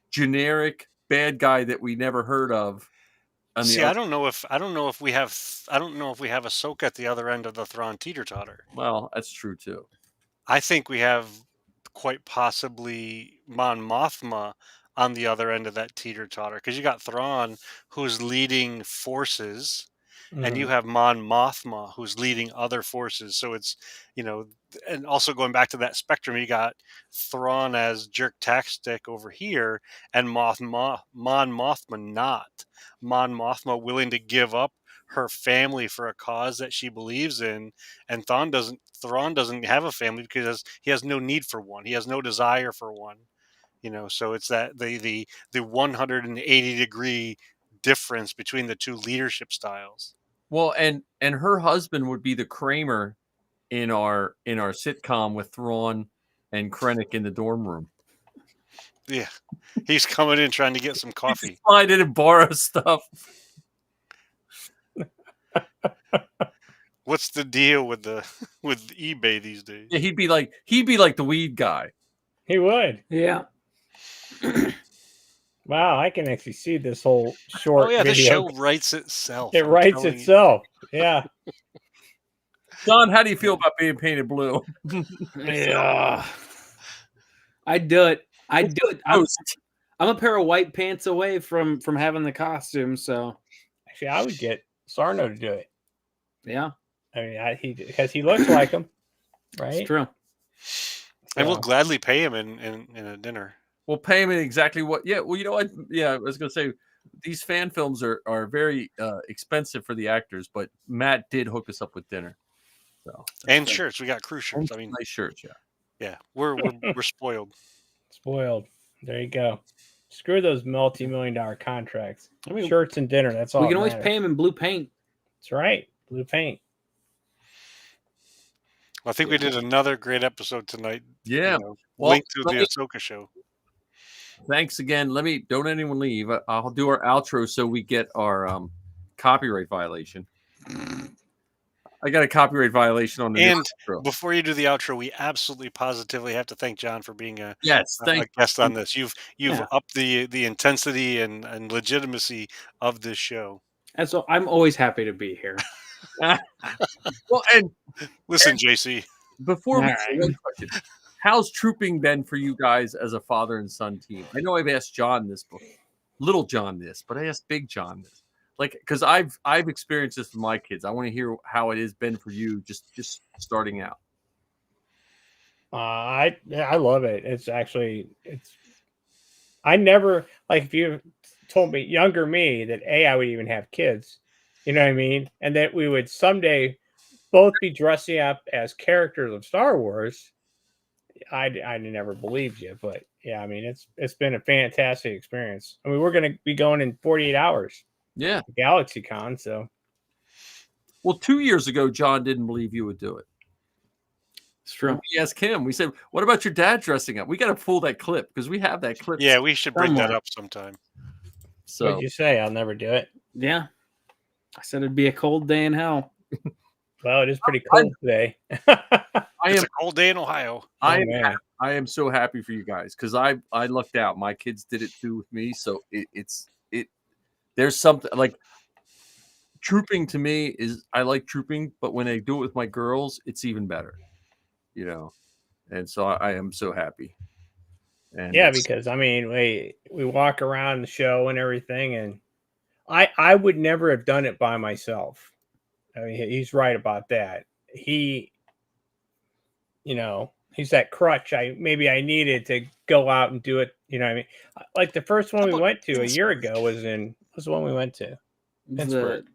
generic bad guy that we never heard of. On the See, other. I don't know if we have Ahsoka at the other end of the Thrawn teeter totter. Well, that's true too. I think we have quite possibly Mon Mothma on the other end of that teeter totter, because you got Thrawn who's leading forces, and you have Mon Mothma who's leading other forces. So it's and also going back to that spectrum, you got Thrawn as jerk tactic over here, and Mon Mothma not. Mon Mothma willing to give up her family for a cause that she believes in, and Thrawn doesn't have a family because he has no need for one. He has no desire for one. So it's that the 180-degree difference between the two leadership styles. Well, and her husband would be the Kramer in our sitcom with Thrawn and Krennic in the dorm room. Yeah, he's coming in trying to get some coffee. Slide in and borrow stuff. What's the deal with eBay these days? Yeah, he'd be like the weed guy. he would. Yeah. Wow, I can actually see this whole short Oh yeah, the video. show writes itself. It I'm writes telling you. itself. Yeah. John, how do you feel about being painted blue? Yeah. I'd do it. I'd do it. I'm a pair of white pants away from having the costume, so Actually, I would get Sarno to do it. yeah, I mean, because he looks like him, right? it's true. And we'll So, gladly pay him in a dinner. We'll pay him in exactly what. Yeah, well, you know what? Yeah, I was going to say these fan films are very expensive for the actors, but Matt did hook us up with dinner. So And shirts. We got crew shirts. I mean, nice shirts, yeah. yeah, we're spoiled. spoiled. There you go. Screw those multi-million-dollar contracts. I mean, Shirts and dinner. That's all. we can that always matters. pay him in blue paint. That's right. Blue paint. I think we did another great episode tonight. Yeah. Well, Well, linked to let the me- Ahsoka show. Thanks again. Don't anyone leave. I'll do our outro so we get our copyright violation. I got a copyright violation on the And outro. before you do the outro, we absolutely positively have to thank John for being a Yes, a guest on this. You've Yeah. upped the intensity and legitimacy of this show. And so I'm always happy to be here. Well, and Listen, JC. before we All right. one question, how's trooping been for you guys as a father and son team? I know I've asked John this before, Little John this, but I asked Big John this. Like, because I've experienced this with my kids. I want to hear how it has been for you, just starting out. I love it. It's I never, like, if you told me younger me that I would even have kids, you know what I mean, and that we would someday both be dressing up as characters of Star Wars, I never believed you. But yeah, I mean, it's been a fantastic experience. I mean, we're going to be going in 48 hours Yeah. to GalaxyCon, so. Well, 2 years ago, John didn't believe you would do it. It's true. We asked him. We said, "What about your dad dressing up?" We got to pull that clip because we have that clip. Yeah, we should bring that somewhere. up sometime. So What'd you say? I'll never do it. Yeah. I said it'd be a cold day in hell. Well, it is pretty cold today. It's a cold day in Ohio. I man. am so happy for you guys because I lucked out. My kids did it too with me, so it's there's something like trooping to me is I like trooping, but when I do it with my girls, it's even better, you know. And so I am so happy. And Yeah, because I mean, we walk around the show and everything, and I would never have done it by myself. I mean, he's right about that. He, you know, he's that crutch I needed to go out and do it. You know what I mean? Like the first one we went to a year ago was the one we went to, Pittsburgh.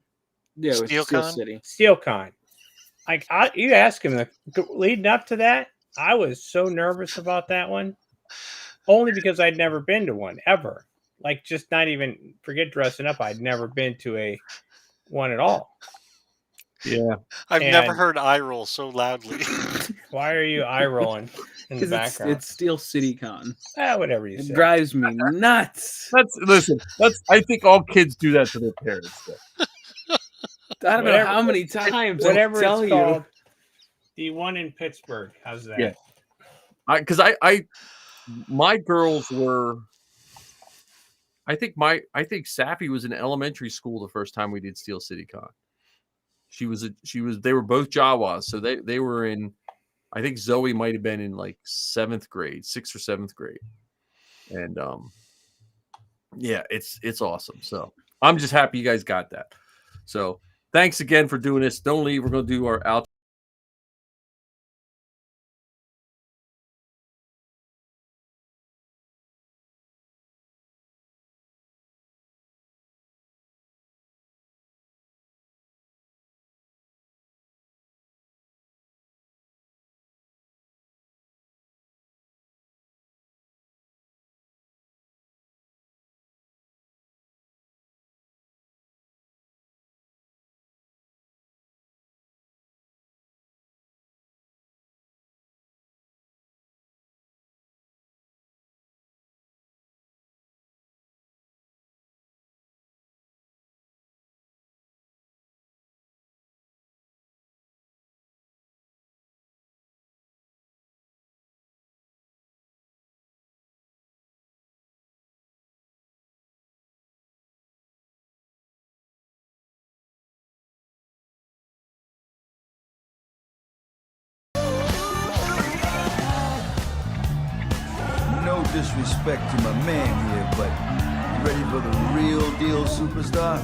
Yeah, it was Steel SteelCon? City. SteelCon. Like you ask him leading up to that, I was so nervous about that one, only because I'd never been to one ever. Like, just not even forget dressing up. I'd never been to a one at all. yeah, I've never And- heard eye roll so loudly. Why are you eye rolling in the Because background? it's Steel City Con. Whatever you It say. drives me nuts. I think all kids do that to their parents. Though. I don't know Whatever- how many times Whatever I tell it's you. called. The one in Pittsburgh. How's that? Yeah. Because my girls were. I think Sappy was in elementary school the first time we did Steel City Con. They were both Jawas, so they were in. I think Zoe might have been in like 6th or 7th grade, and yeah, it's awesome. So I'm just happy you guys got that. So thanks again for doing this. Don't leave. We're gonna do our out. No disrespect to my man here, but you ready for the real deal superstar?